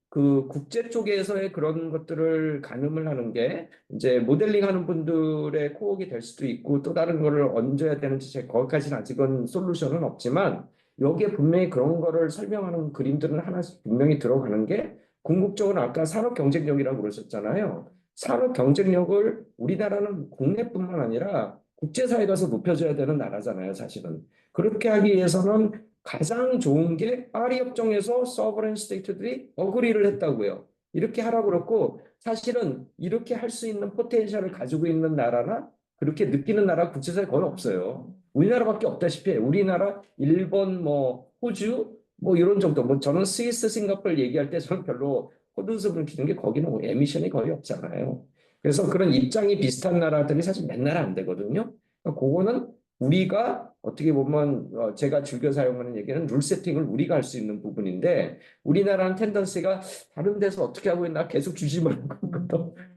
B: 그 국제 쪽에서의 그런 것들을 가늠을 하는 게 이제 모델링 하는 분들의 코어가 될 수도 있고 또 다른 거를 얹어야 되는지 제가 거기까지는 아직은 솔루션은 없지만 여기에 분명히 그런 거를 설명하는 그림들은 하나씩 분명히 들어가는 게 궁극적으로 아까 산업 경쟁력이라고 그러셨잖아요. 산업 경쟁력을 우리나라는 국내뿐만 아니라 국제사회 가서 높여줘야 되는 나라잖아요, 사실은. 그렇게 하기 위해서는 가장 좋은 게 파리 협정에서 서버레인 스테이트들이 어그리를 했다고요. 이렇게 하라고 그랬고 사실은 이렇게 할 수 있는 포텐셜을 가지고 있는 나라나 그렇게 느끼는 나라 국제사회 거의 없어요. 우리나라밖에 없다시피 해요. 우리나라, 일본, 뭐 호주 뭐 이런 정도. 뭐 저는 스위스, 싱가포르 얘기할 때 저는 별로 헛웃음을 기는 게 거기는 뭐 에미션이 거의 없잖아요. 그래서 그런 입장이 비슷한 나라들이 사실 맨날 안 되거든요. 그러니까 그거는 우리가 어떻게 보면 제가 즐겨 사용하는 얘기는 룰 세팅을 우리가 할 수 있는 부분인데 우리나라는 텐던스가 다른 데서 어떻게 하고 있나 계속 주시면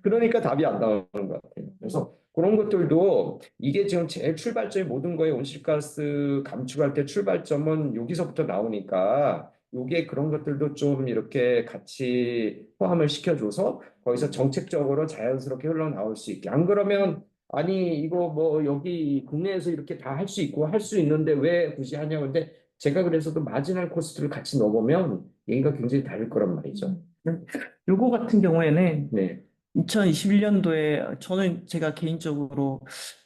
B: 그러니까 답이 안 나오는 것 같아요. 그래서 그런 것들도 이게 지금 제일 출발점이 모든 거에 온실가스 감축할 때 출발점은 여기서부터 나오니까 요게 그런 것들도 좀 이렇게 같이 포함을 시켜줘서 거기서 정책적으로 자연스럽게 흘러나올 수 있게. 안 그러면 아니 이거 뭐 여기 국내에서 이렇게 다 할 수 있고 할 수 있는데 왜 굳이 하냐고 근데 제가 그래서도 마지널 코스트를 같이 넣어보면 얘기가 굉장히 다를 거란 말이죠.
A: 요거 같은 경우에는
B: 네.
A: 2021년도에 저는 제가 개인적으로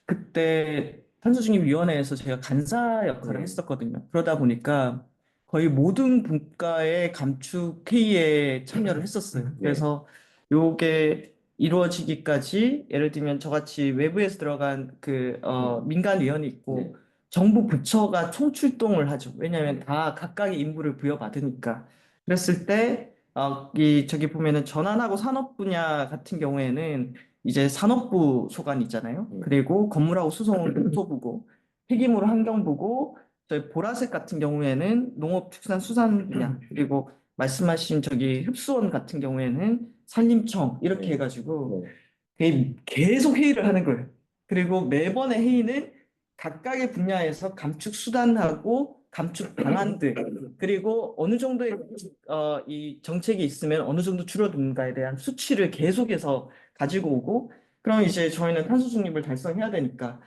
A: 그때 탄소중립위원회에서 제가 간사 역할을 했었거든요. 그러다 보니까 거의 모든 분과의 감축 회의에 참여를 했었어요.
B: 네.
A: 그래서 요게 이루어지기까지 예를 들면 저같이 외부에서 들어간 민간위원이 있고
B: 네.
A: 정부 부처가 총출동을 하죠. 왜냐하면
B: 네.
A: 다 각각의 임무를 부여받으니까. 그랬을 때 저기 보면은 전환하고 산업 분야 같은 경우에는 이제 산업부 소관이 있잖아요. 그리고 건물하고 수송은 국토부고, 폐기물 환경부고, 저희 보라색 같은 경우에는 농업축산수산 분야, 그리고 말씀하신 저기 흡수원 같은 경우에는 산림청 이렇게
B: 네.
A: 해가지고 계속 회의를 하는 거예요. 그리고 매번의 회의는 각각의 분야에서 감축 수단하고 감축 방안들 그리고 어느 정도의 이 정책이 있으면 어느 정도 줄어드는가에 대한 수치를 계속해서 가지고 오고 그럼 이제 저희는 탄소 중립을 달성해야 되니까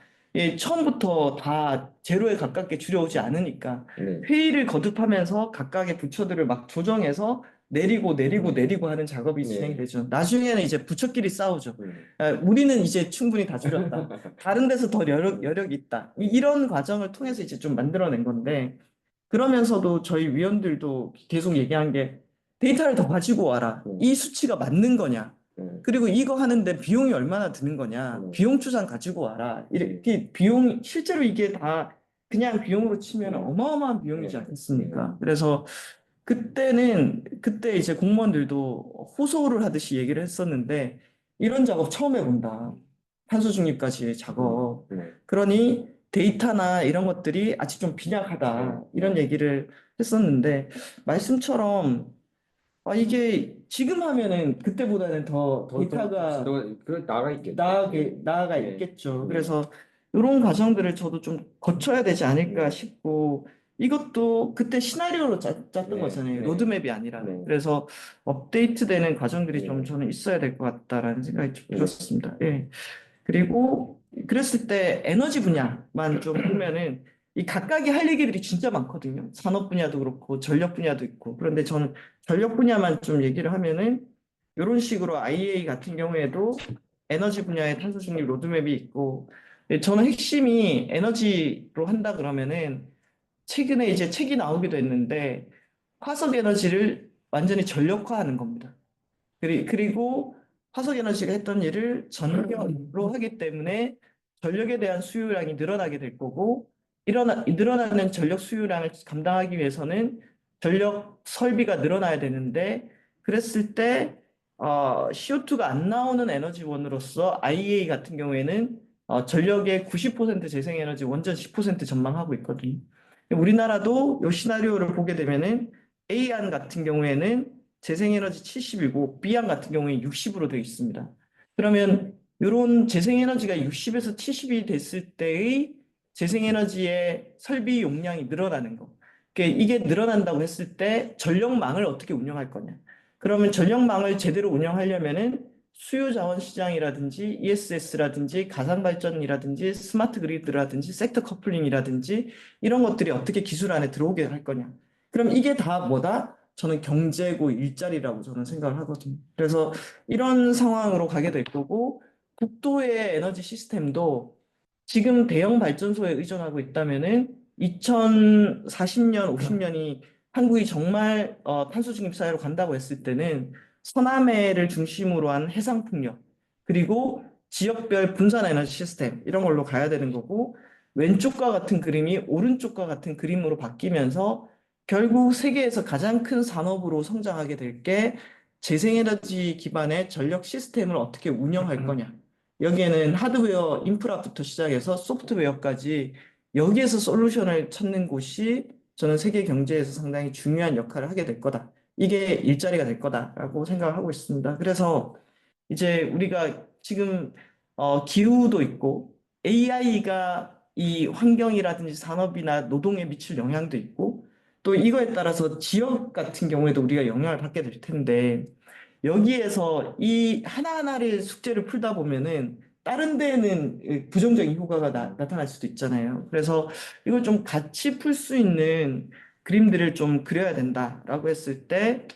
A: 처음부터 다 제로에 가깝게 줄여오지 않으니까
B: 네.
A: 회의를 거듭하면서 각각의 부처들을 막 조정해서 내리고 내리고 내리고 하는 작업이
B: 네.
A: 진행되죠. 나중에는 이제 부처끼리 싸우죠.
B: 음.
A: 우리는 이제 충분히 다 줄였다. 다른 데서 더 여력이 있다. 이런 과정을 통해서 이제 좀 만들어낸 건데, 그러면서도 저희 위원들도 계속 얘기한 게 데이터를 더 가지고 와라. 이 수치가 맞는 거냐? 그리고 이거 하는데 비용이 얼마나 드는 거냐? 비용 추산 가지고 와라. 이렇게 실제로 이게 다 그냥 비용으로 치면 어마어마한 비용이지 않습니까? 그래서 그때 이제 공무원들도 호소를 하듯이 얘기를 했었는데, 이런 작업 처음 해본다. 탄소 중립까지 작업. 그러니 데이터나 이런 것들이 아직 좀 빈약하다. 이런 얘기를 했었는데, 말씀처럼 이게 지금 하면은 그때보다는 더 데이터가
B: 나가 있겠죠.
A: 나아가
B: 네.
A: 있겠죠. 그래서 이런 과정들을 저도 좀 거쳐야 되지 않을까
B: 네.
A: 싶고, 이것도 그때 시나리오로 짰던
B: 네.
A: 거잖아요.
B: 네.
A: 로드맵이 아니라.
B: 네.
A: 그래서 업데이트되는 과정들이
B: 네.
A: 좀 저는 있어야 될 것 같다라는 생각이 좀
B: 네.
A: 들었습니다. 예. 그리고 그랬을 때 에너지 분야만 좀 보면은 이 각각이 할 얘기들이 진짜 많거든요. 산업 분야도 그렇고 전력 분야도 있고. 그런데 저는 전력 분야만 좀 얘기를 하면은 이런 식으로 IEA 같은 경우에도 에너지 분야의 탄소 중립 로드맵이 있고, 저는 핵심이 에너지로 한다 그러면은 최근에 이제 책이 나오기도 했는데 화석 에너지를 완전히 전력화하는 겁니다. 그리고 화석에너지가 했던 일을 전력으로 하기 때문에 전력에 대한 수요량이 늘어나게 될 거고, 늘어나는 전력 수요량을 감당하기 위해서는 전력 설비가 늘어나야 되는데, 그랬을 때 CO2가 안 나오는 에너지원으로서 IEA 같은 경우에는 전력의 90% 재생에너지, 원전 10% 전망하고 있거든요. 우리나라도 이 시나리오를 보게 되면은 A안 같은 경우에는 재생에너지 70이고 B안 같은 경우에 60으로 되어 있습니다. 그러면 이런 재생에너지가 60에서 70이 됐을 때의 재생에너지의 설비 용량이 늘어나는 거. 이게 늘어난다고 했을 때 전력망을 어떻게 운영할 거냐. 그러면 전력망을 제대로 운영하려면은 수요 자원 시장이라든지 ESS라든지 가상발전이라든지 스마트 그리드라든지 섹터 커플링이라든지 이런 것들이 어떻게 기술 안에 들어오게 할 거냐. 그럼 이게 다 뭐다? 저는 경제고 일자리라고 저는 생각을 하거든요. 그래서 이런 상황으로 가게 될 거고, 국도의 에너지 시스템도 지금 대형 발전소에 의존하고 있다면은 2040년, 50년이 한국이 정말 탄소 중립 사회로 간다고 했을 때는 서남해를 중심으로 한 해상 풍력, 그리고 지역별 분산 에너지 시스템 이런 걸로 가야 되는 거고, 왼쪽과 같은 그림이 오른쪽과 같은 그림으로 바뀌면서 결국 세계에서 가장 큰 산업으로 성장하게 될 게 재생에너지 기반의 전력 시스템을 어떻게 운영할 거냐. 여기에는 하드웨어 인프라부터 시작해서 소프트웨어까지 여기에서 솔루션을 찾는 곳이 저는 세계 경제에서 상당히 중요한 역할을 하게 될 거다. 이게 일자리가 될 거다라고 생각을 하고 있습니다. 그래서 이제 우리가 지금 기후도 있고 AI가 이 환경이라든지 산업이나 노동에 미칠 영향도 있고, 또 이거에 따라서 지역 같은 경우에도 우리가 영향을 받게 될 텐데, 여기에서 이 하나하나를 숙제를 풀다 보면은 다른 데는 부정적인 효과가 나타날 수도 있잖아요. 그래서 이걸 좀 같이 풀 수 있는 그림들을 좀 그려야 된다라고 했을 때,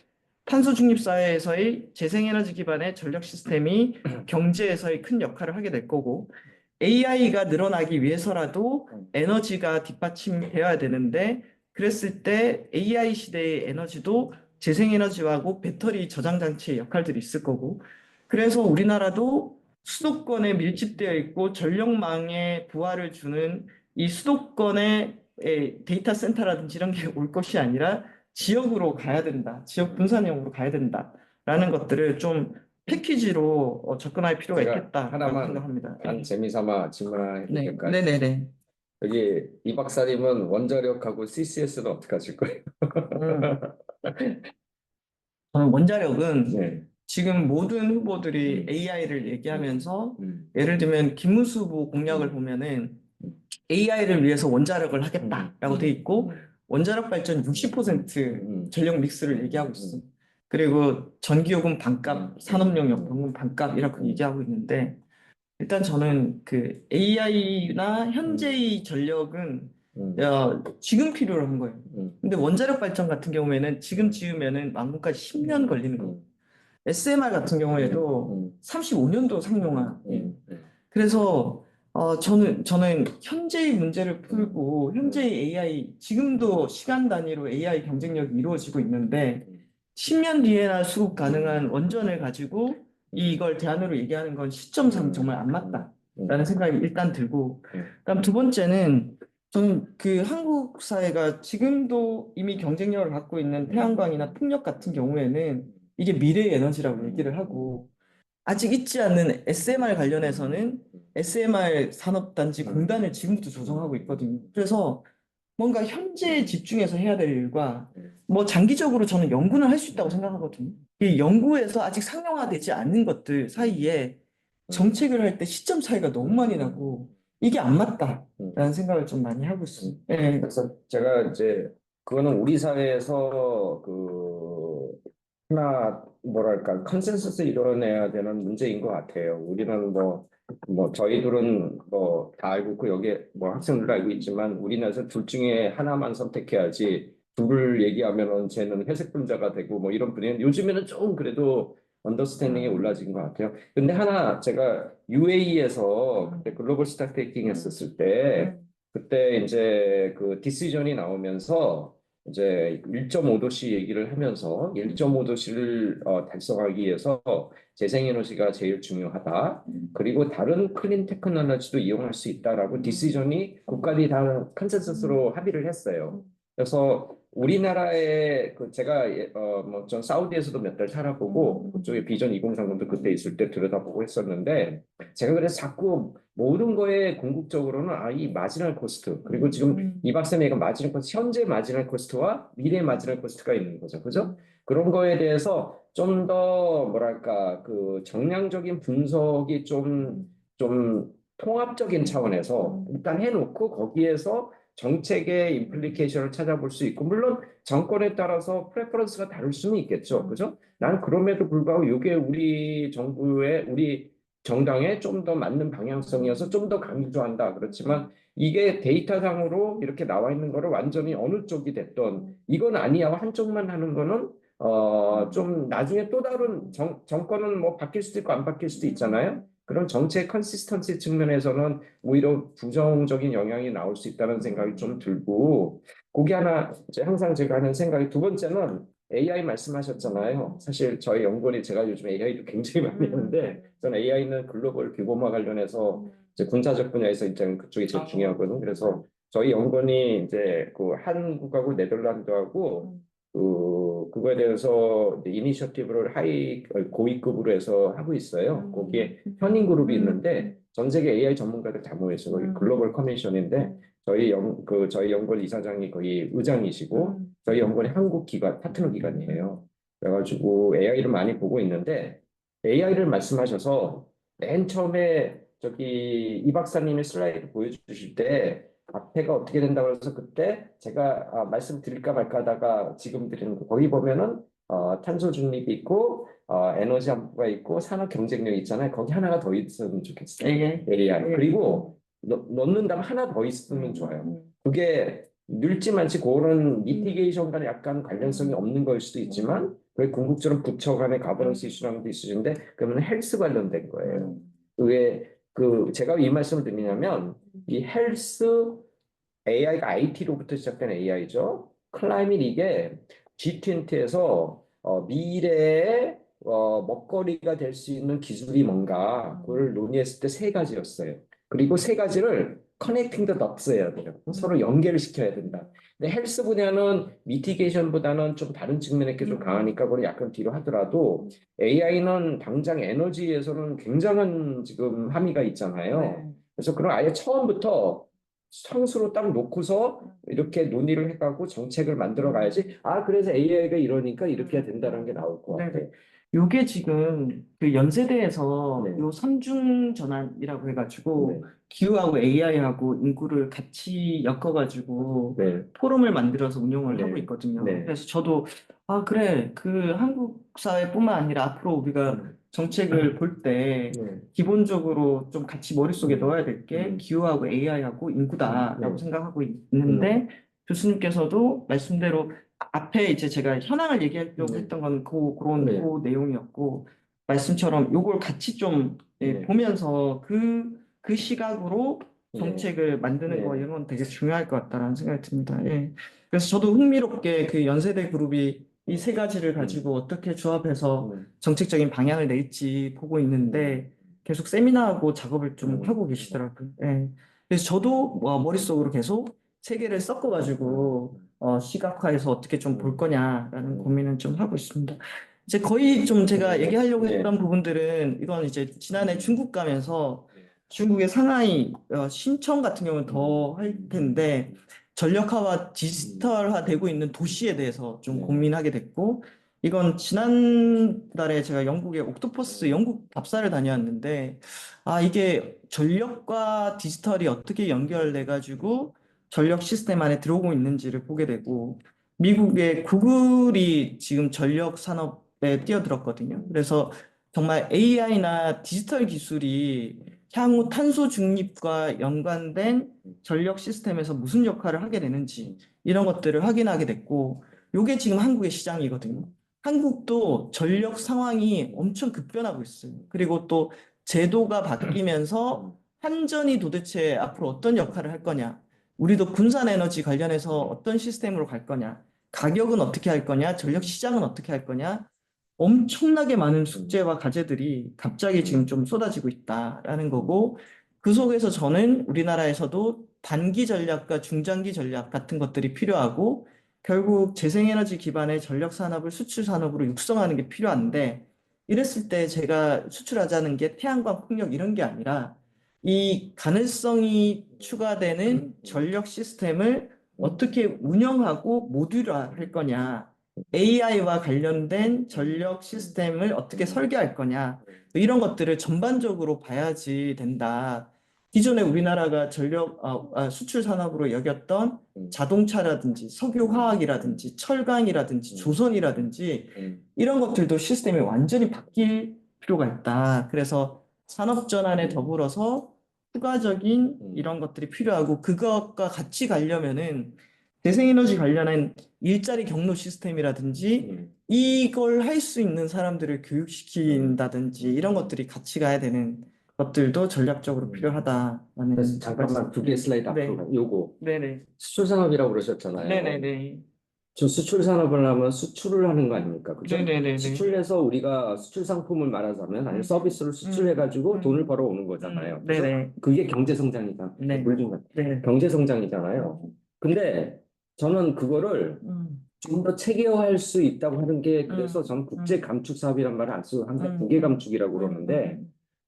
A: 탄소 중립 사회에서의 재생에너지 기반의 전력 시스템이 경제에서의 큰 역할을 하게 될 거고, AI가 늘어나기 위해서라도 에너지가 뒷받침되어야 되는데, 그랬을 때 AI 시대의 에너지도 재생에너지하고 배터리 저장 장치의 역할들이 있을 거고, 그래서 우리나라도 수도권에 밀집되어 있고 전력망에 부하를 주는 이 수도권의 데이터 센터라든지 이런 게 올 것이 아니라 지역으로 가야 된다. 지역 분산형으로 가야 된다라는 것들을 좀 패키지로 접근할 필요가
B: 제가
A: 있겠다라고
B: 하나만
A: 생각합니다.
B: 한 재미삼아 질문 하나 해도
A: 네,
B: 될까요?
A: 네네네.
B: 여기 이 박사님은 원자력하고 CCS는 어떻게 하실 거예요?
A: 음, 저는 원자력은
B: 네.
A: 지금 모든 후보들이 AI를 얘기하면서, 예를 들면 김문수 후보 공약을 보면은 AI를 위해서 원자력을 하겠다라고 돼 있고, 원자력 발전 60% 전력 믹스를 얘기하고 있어. 그리고 전기요금 반값, 산업용 요금 반값 이렇게 얘기하고 있는데, 일단 저는 그 AI나 현재의 전력은 지금 필요로 한 거예요. 근데 원자력 발전 같은 경우에는 지금 지으면은 완공까지 10년 걸리는 거예요. SMR 같은 경우에도 35년도 상용화. 그래서 저는 현재의 문제를 풀고 현재의 AI 지금도 시간 단위로 AI 경쟁력이 이루어지고 있는데 10년 뒤에나 수급 가능한 원전을 가지고 이걸 대안으로 얘기하는 건 시점상 정말 안 맞다라는 생각이 일단 들고, 그다음 두 번째는 저는 그 한국 사회가 지금도 이미 경쟁력을 갖고 있는 태양광이나 풍력 같은 경우에는 이게 미래의 에너지라고 얘기를 하고, 아직 있지 않는 SMR 관련해서는 SMR 산업단지 공단을 지금부터 조성하고 있거든요. 그래서 뭔가 현재에 집중해서 해야 될 일과 뭐 장기적으로 저는 연구는 할 수 있다고 생각하거든요. 이 연구에서 아직 상용화되지 않는 것들 사이에 정책을 할 때 시점 차이가 너무 많이 나고 이게 안 맞다라는 생각을 좀 많이 하고 있습니다. 네.
B: 그래서 제가 이제 그거는 우리 사회에서 그 하나 뭐랄까 컨센서스 이뤄내야 되는 문제인 것 같아요. 우리는 뭐 저희들은 뭐 다 알고 있고 여기에 뭐 학생들도 알고 있지만 우리나라에서 둘 중에 하나만 선택해야지 둘을 얘기하면은 쟤는 회색 분자가 되고 뭐 이런 분위기 요즘에는 좀 그래도 언더스탠딩이 올라진 것 같아요. 근데 하나 제가 UAE에서 그때 글로벌 스타트테이킹 했었을 때 그때 이제 그 디시전이 나오면서 이제 1.5도씨 얘기를 하면서 1.5도씨를 달성하기 위해서 재생에너지가 제일 중요하다. 그리고 다른 클린 테크놀로지도 이용할 수 있다라고 디시전이 국가들이 다 컨센서스로 합의를 했어요. 그래서 우리나라의 그 제가 뭐 전 사우디에서도 몇 달 살아보고 그쪽에 비전 2030도 그때 있을 때 들여다보고 했었는데 제가 그래서 자꾸 모든 거에 궁극적으로는 이 마지널 코스트 그리고 지금 이 박사님 얘기한 마지널 코스트 현재 마지널 코스트와 미래 마지널 코스트가 있는 거죠, 그죠? 그런 거에 대해서 좀 더 뭐랄까 그 정량적인 분석이 좀 통합적인 차원에서 일단 해놓고 거기에서 정책의 임플리케이션을 찾아볼 수 있고 물론 정권에 따라서 프레퍼런스가 다를 수는 있겠죠, 그죠? 난 그럼에도 불구하고 이게 우리 정부의 우리 정당에 좀 더 맞는 방향성이어서 좀 더 강조한다. 그렇지만 이게 데이터상으로 이렇게 나와 있는 거를 완전히 어느 쪽이 됐던 이건 아니야 한쪽만 하는 거는 좀 나중에 또 다른 정권은 뭐 바뀔 수도 있고 안 바뀔 수도 있잖아요. 그런 정책 컨시스턴시 측면에서는 오히려 부정적인 영향이 나올 수 있다는 생각이 좀 들고 그게 하나 이제 항상 제가 하는 생각이 두 번째는 AI 말씀하셨잖아요. 사실 저희 연구원이 제가 요즘 AI도 굉장히 많이 하는데 저는 AI는 글로벌 규모화 관련해서 이제 군사적 분야에서 이제 그쪽이 제일 중요하거든요. 그래서 저희 연구원이 이제 그 한국하고 네덜란드하고 그거에 대해서 이니셔티브를 고위급으로 해서 하고 있어요. 거기에 현인 그룹이 있는데 전 세계 AI 전문가들 다 모여 있어요. 거기 글로벌 커미션인데 저희 연구원 이사장이 거의 의장이시고 저희 연구원이 한국 기관 파트너 기관이에요. 그래가지고 AI를 많이 보고 있는데 AI를 말씀하셔서 맨 처음에 저기 이 박사님이 슬라이드 보여주실 때 앞에가 어떻게 된다고 해서 그때 제가 말씀드릴까 말까 하다가 지금 드리는 거 거기 보면은 탄소 중립이 있고 에너지 안보가 있고 산업 경쟁력이 있잖아요. 거기 하나가 더 있으면 좋겠어요. AI. 그리고 넣는다면 하나 더 있으면 좋아요. 그게 늙지 않지 그런 미티게이션과는 약간 관련성이 없는 걸 수도 있지만 그게 궁극적으로 부처 간의 가버넌스 이슈라는 게 있으신데 그러면 헬스 관련된 거예요. 그게 제가 이 말씀을 드리냐면 이 헬스 AI가 IT로부터 시작된 AI죠. 클라이밋 이게 G20에서 미래의 먹거리가 될 수 있는 기술이 뭔가 그걸 논의했을 때 세 가지였어요. 그리고 세 가지를 커넥팅 더 덕스 해야 돼요. 서로 연계를 시켜야 된다. 근데 헬스 분야는 미티게이션보다는 좀 다른 측면에 좀 강하니까 그걸 약간 뒤로 하더라도 AI는 당장 에너지에서는 굉장한 지금 함의가 있잖아요. 그래서 그럼 아예 처음부터 상수로 딱 놓고서 이렇게 논의를 해가고 정책을 만들어 가야지. 그래서 AI가 이러니까 이렇게 해야 된다는 게 나올 것 같아요.
A: 요게 지금 그 연세대에서
B: 네.
A: 요 선중 전환이라고 해가지고
B: 네.
A: 기후하고 AI하고 인구를 같이 엮어가지고
B: 네.
A: 포럼을 만들어서 운영을
B: 네.
A: 하고 있거든요.
B: 네.
A: 그래서 저도 그래 그 한국 사회뿐만 아니라 앞으로 우리가 정책을 볼 때
B: 네.
A: 기본적으로 좀 같이 머릿속에 넣어야 될 게
B: 음.
A: 기후하고 AI하고 인구다라고
B: 네.
A: 생각하고 있는데 교수님께서도 말씀대로 앞에 이제 제가 현황을 얘기하려고
B: 네.
A: 했던 건 그런
B: 네.
A: 그 내용이었고 말씀처럼 요걸 같이 좀
B: 네.
A: 보면서 그 시각으로
B: 네.
A: 정책을 만드는 거
B: 네.
A: 이런 건 되게 중요할 것 같다라는 생각이 듭니다. 예. 그래서 저도 흥미롭게 그 연세대 그룹이 이 세 가지를 가지고 어떻게 조합해서 정책적인 방향을 낼지 보고 있는데 계속 세미나하고 작업을 좀 하고 계시더라고요. 예. 그래서 저도 머릿속으로 계속 세 개를 섞어가지고 시각화해서 어떻게 좀 볼 거냐라는 고민을 좀 하고 있습니다. 이제 거의 좀 제가 얘기하려고
B: 네.
A: 했던 부분들은 이건 이제 지난해 중국 가면서 중국의 상하이, 신청 같은 경우는 더 할 텐데 전력화와 디지털화 되고 있는 도시에 대해서 좀
B: 네.
A: 고민하게 됐고 이건 지난달에 제가 영국의 옥토퍼스 영국 답사를 다녀왔는데 이게 전력과 디지털이 어떻게 연결돼 가지고 전력 시스템 안에 들어오고 있는지를 보게 되고 미국의 구글이 지금 전력 산업에 뛰어들었거든요. 그래서 정말 AI나 디지털 기술이 향후 탄소 중립과 연관된 전력 시스템에서 무슨 역할을 하게 되는지 이런 것들을 확인하게 됐고 요게 지금 한국의 시장이거든요. 한국도 전력 상황이 엄청 급변하고 있어요. 그리고 또 제도가 바뀌면서 한전이 도대체 앞으로 어떤 역할을 할 거냐, 우리도 군산 에너지 관련해서 어떤 시스템으로 갈 거냐, 가격은 어떻게 할 거냐, 전력 시장은 어떻게 할 거냐, 엄청나게 많은 숙제와 과제들이 갑자기 지금 좀 쏟아지고 있다라는 거고, 그 속에서 저는 우리나라에서도 단기 전략과 중장기 전략 같은 것들이 필요하고, 결국 재생에너지 기반의 전력 산업을 수출 산업으로 육성하는 게 필요한데, 이랬을 때 제가 수출하자는 게 태양광, 풍력 이런 게 아니라, 이 가능성이 추가되는 전력 시스템을 어떻게 운영하고 모듈화할 거냐, AI와 관련된 전력 시스템을 어떻게 설계할 거냐, 이런 것들을 전반적으로 봐야지 된다. 기존에 우리나라가 수출 산업으로 여겼던 자동차라든지 석유화학이라든지 철강이라든지 조선이라든지 이런 것들도 시스템이 완전히 바뀔 필요가 있다. 그래서 산업 전환에 더불어서 추가적인 이런 것들이 필요하고 그것과 같이 가려면은 재생에너지 관련한 일자리 경로 시스템이라든지 이걸 할 수 있는 사람들을 교육시킨다든지 이런 것들이 같이 가야 되는 것들도 전략적으로 필요하다라는
B: 그래서 잠깐만 두 개 슬라이드 앞으로 가. 요거
A: 네네.
B: 수출 산업이라고 그러셨잖아요.
A: 네네네.
B: 지금 수출 산업을 하면 수출을 하는 거 아닙니까? 그죠?
A: 네네네네.
B: 수출해서 우리가 수출 상품을 말하자면 아니면 서비스를 수출해가지고 돈을 벌어오는 거잖아요. 그죠?
A: 네네.
B: 그게 경제 성장이다.
A: 네. 네.
B: 경제 성장이잖아요. 근데 저는 그거를 좀 더 체계화할 수 있다고 하는 게 그래서 저는 국제 감축 사업이란 말을 안 쓰고 항상 국외 감축이라고 그러는데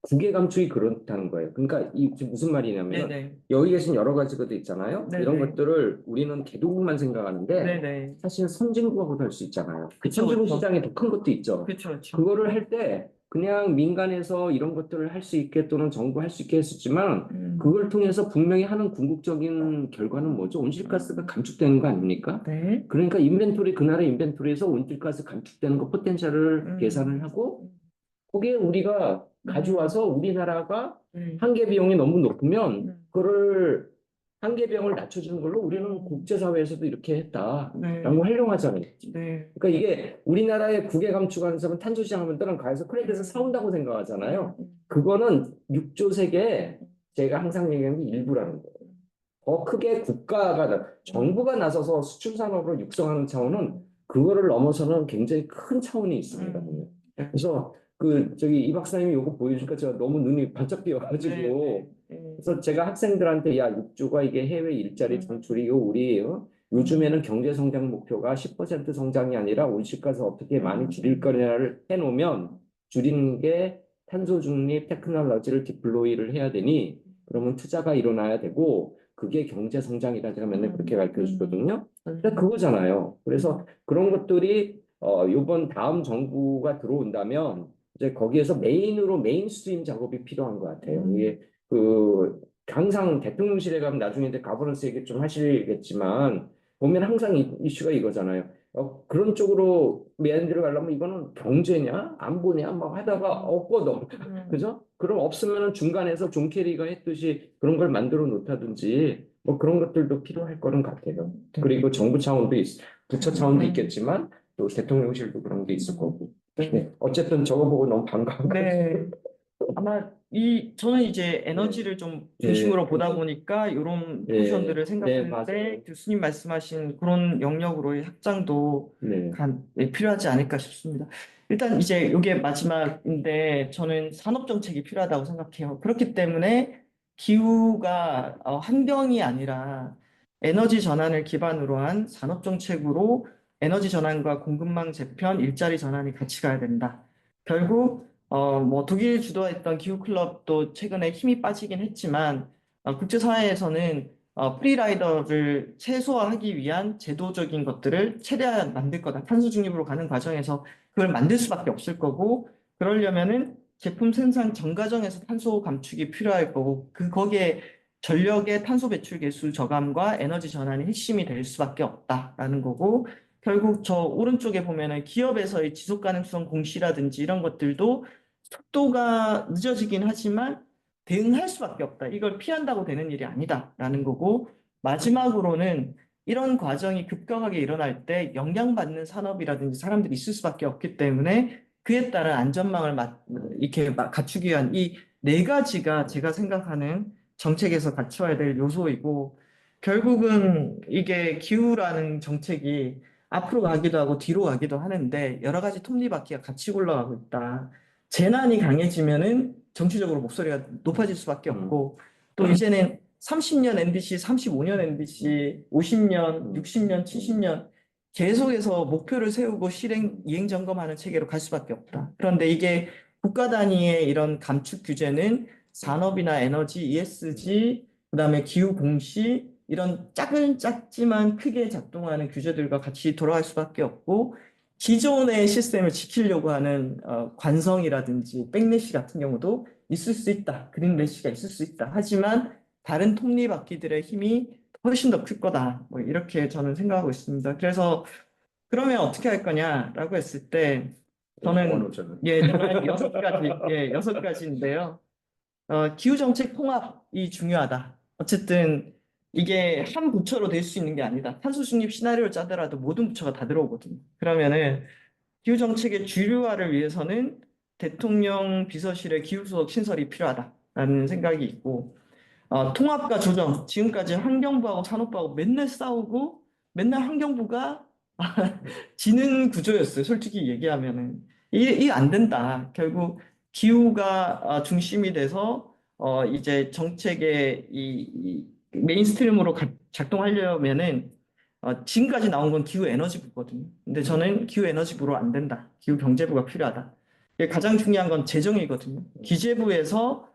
B: 국외 감축이 그렇다는 거예요. 그러니까 이 지금 무슨 말이냐면
A: 네네.
B: 여기 계신 여러 가지 것도 있잖아요.
A: 네네.
B: 이런 것들을 우리는 개도국만 생각하는데
A: 네네.
B: 사실 선진국하고도 할 수 있잖아요.
A: 그쵸,
B: 선진국
A: 그쵸.
B: 시장이 더 큰 것도 있죠.
A: 그쵸, 그쵸.
B: 그거를 할 때 그냥 민간에서 이런 것들을 할 수 있게 또는 정부 할 수 있게 했었지만 그걸 통해서 분명히 하는 궁극적인 결과는 뭐죠? 온실가스가 감축되는 거 아닙니까?
A: 네.
B: 그러니까 그 나라 인벤토리에서 온실가스 감축되는 거 포텐셜을 계산을 하고 거기에 우리가 가져와서 우리나라가 한계 비용이 너무 높으면 그거를 한계 비용을 낮춰주는 걸로 우리는 국제사회에서도 이렇게 했다라고
A: 네.
B: 활용하잖아요.
A: 네.
B: 그러니까 이게 우리나라의 국외 감축하는 사람은 탄소시장 하면 다른 가에서 크레딧에서 사온다고 생각하잖아요. 그거는 6조 세계에 제가 항상 얘기하는 게 일부라는 거예요. 더 크게 정부가 나서서 수출 산업을 육성하는 차원은 그거를 넘어서는 굉장히 큰 차원이 있습니다. 그래서 이 박사님이 요거 보여주니까 제가 너무 눈이 반짝 뛰어가지고 그래서 제가 학생들한테 야 6조가 이게 해외 일자리 창출이고 우리 요즘에는 경제 성장 목표가 10% 성장이 아니라 온실가스 어떻게 많이 줄일 거냐를 해놓으면 줄이는 게 탄소 중립 테크놀로지를 디플로이를 해야 되니 그러면 투자가 일어나야 되고 그게 경제 성장이다 제가 맨날 그렇게 가르쳐 주거든요. 근데 그거잖아요. 그래서 그런 것들이 요번 다음 정부가 들어온다면 이제 거기에서 메인스트림 작업이 필요한 것 같아요. 이게 항상 대통령실에 가면 나중에 이제 가버넌스 얘기 좀 하시겠지만 보면 항상 이슈가 이거잖아요. 그런 쪽으로 메안드로 가려면 이거는 경제냐, 안보냐, 막 하다가 없거든. 그죠? 그럼 없으면은 중간에서 존 캐리가 했듯이 그런 걸 만들어 놓다든지 뭐 그런 것들도 필요할 거는 같아요. 그리고 정부 차원도 부처 차원도 있겠지만 또 대통령실도 그런 게 있을 거고. 네. 어쨌든 저거 보고 너무 반가운 것 같아요.
A: 네. 아마 저는 이제 에너지를 좀
B: 네.
A: 중심으로 보다 보니까 이런
B: 네.
A: 포지션들을
B: 네,
A: 생각할
B: 맞아요.
A: 때 교수님 말씀하신 그런 영역으로의 확장도
B: 네.
A: 필요하지 않을까 싶습니다. 일단 이제 이게 마지막인데 저는 산업 정책이 필요하다고 생각해요. 그렇기 때문에 기후가 환경이 아니라 에너지 전환을 기반으로 한 산업 정책으로 에너지 전환과 공급망 재편, 일자리 전환이 같이 가야 된다. 결국 뭐 독일 주도했던 기후 클럽도 최근에 힘이 빠지긴 했지만 국제사회에서는 프리라이더를 최소화하기 위한 제도적인 것들을 최대한 만들 거다. 탄소 중립으로 가는 과정에서 그걸 만들 수밖에 없을 거고 그러려면은 제품 생산 전 과정에서 탄소 감축이 필요할 거고 거기에 전력의 탄소 배출 계수 저감과 에너지 전환이 핵심이 될 수밖에 없다라는 거고 결국 저 오른쪽에 보면은 기업에서의 지속 가능성 공시라든지 이런 것들도 속도가 늦어지긴 하지만 대응할 수밖에 없다. 이걸 피한다고 되는 일이 아니다라는 거고 마지막으로는 이런 과정이 급격하게 일어날 때 영향받는 산업이라든지 사람들이 있을 수밖에 없기 때문에 그에 따른 안전망을 갖추기 위한 이 네 가지가 제가 생각하는 정책에서 갖춰야 될 요소이고 결국은 이게 기후라는 정책이 앞으로 가기도 하고 뒤로 가기도 하는데 여러 가지 톱니바퀴가 같이 굴러가고 있다. 재난이 강해지면은 정치적으로 목소리가 높아질 수밖에 없고 또 이제는 30년 NDC, 35년 NDC, 50년, 60년, 70년 계속해서 목표를 세우고 이행 점검하는 체계로 갈 수밖에 없다. 그런데 이게 국가 단위의 이런 감축 규제는 산업이나 에너지, ESG, 그다음에 기후 공시 이런 작지만 크게 작동하는 규제들과 같이 돌아갈 수밖에 없고 기존의 시스템을 지키려고 하는 관성이라든지 백래시 같은 경우도 있을 수 있다. 그린래시가 있을 수 있다. 하지만 다른 톱니바퀴들의 힘이 훨씬 더 클 거다. 뭐 이렇게 저는 생각하고 있습니다. 그래서 그러면 어떻게 할 거냐라고 했을 때 저는 저는 여섯 가지인데요. 기후정책 통합이 중요하다. 어쨌든 이게 한 부처로 될 수 있는 게 아니다. 탄소 중립 시나리오를 짜더라도 모든 부처가 다 들어오거든요. 그러면은 기후정책의 주류화를 위해서는 대통령 비서실의 기후수석 신설이 필요하다라는 생각이 있고 통합과 조정, 지금까지 환경부하고 산업부하고 맨날 싸우고 맨날 환경부가 지는 구조였어요. 솔직히 얘기하면은. 이게 안 된다. 결국 기후가 중심이 돼서 이제 정책의 이 메인스트림으로 작동하려면은 지금까지 나온 건 기후 에너지부거든요. 근데 저는 기후 에너지부로 안 된다. 기후 경제부가 필요하다. 이게 가장 중요한 건 재정이거든요. 기재부에서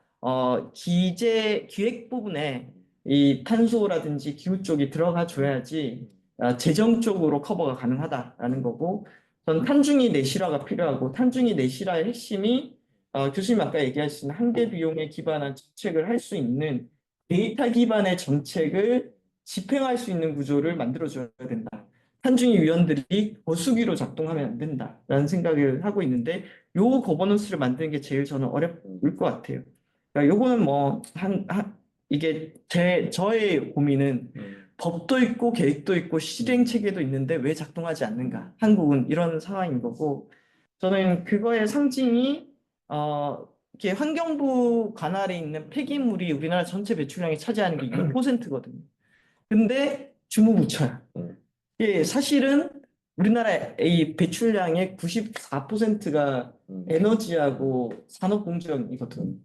A: 기획 부분에 이 탄소라든지 기후 쪽이 들어가 줘야지 재정 쪽으로 커버가 가능하다라는 거고 전 탄중이 내실화가 필요하고 탄중이 내실화의 핵심이 교수님 아까 얘기하신 한대 비용에 기반한 정책을 할 수 있는 데이터 기반의 정책을 집행할 수 있는 구조를 만들어줘야 된다. 탄중위 위원들이 거수기로 작동하면 안 된다라는 생각을 하고 있는데 요 거버넌스를 만드는 게 제일 저는 어려울 것 같아요. 그러니까 요거는 이게 저의 고민은 법도 있고 계획도 있고 실행 체계도 있는데 왜 작동하지 않는가? 한국은 이런 상황인 거고 저는 그거의 상징이 이렇게 환경부 관할에 있는 폐기물이 우리나라 전체 배출량이 차지하는 게 2%거든요. 근데 주무부처야. 예, 사실은 우리나라 이 배출량의 94%가 에너지하고 산업공정이거든.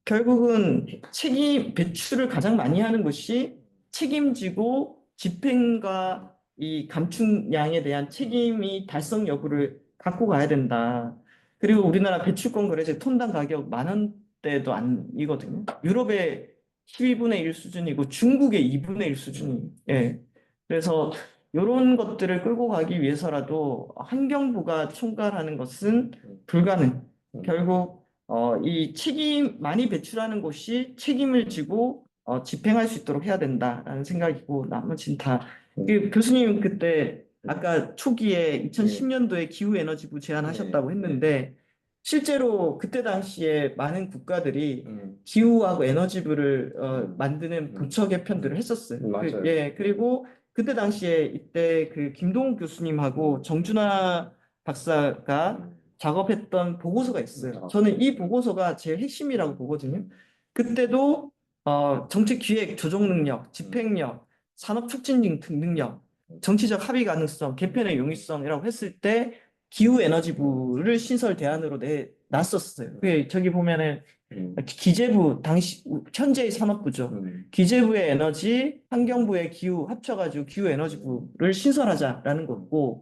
A: 결국은 배출을 가장 많이 하는 것이 책임지고 집행과 이 감축량에 대한 책임이 달성 여부를 갖고 가야 된다. 그리고 우리나라 배출권 거래제 톤당 가격 10,000원대도 아니거든요. 유럽의 12분의 1 수준이고 중국의 2분의 1 수준이. 예. 그래서 이런 것들을 끌고 가기 위해서라도 환경부가 총괄하는 것은 불가능. 결국 이 많이 배출하는 곳이 책임을 지고 집행할 수 있도록 해야 된다라는 생각이고 나머지는 다 교수님 그때 아까 초기에
B: 예,
A: 2010년도에 기후에너지부 제안하셨다고
B: 예,
A: 했는데 실제로 그때 당시에 많은 국가들이
B: 음,
A: 기후하고 에너지부를
B: 음,
A: 만드는
B: 음,
A: 부처 개편들을 했었어요.
B: 맞아요.
A: 예, 그리고 그때 당시에 이때 그 김동욱 교수님하고 정준하 박사가
B: 음,
A: 작업했던 보고서가 있어요.
B: 아,
A: 저는 이 보고서가 제일 핵심이라고 보거든요. 그때도 정책 기획 조정 능력, 집행력, 산업 촉진 등 능력, 정치적 합의 가능성, 개편의 용이성이라고 했을 때 기후에너지부를 신설 대안으로 냈었어요. 저기 보면은
B: 음,
A: 기재부 당시 현재의 산업부죠.
B: 음,
A: 기재부의 에너지, 환경부의 기후 합쳐가지고 기후에너지부를 신설하자라는 거고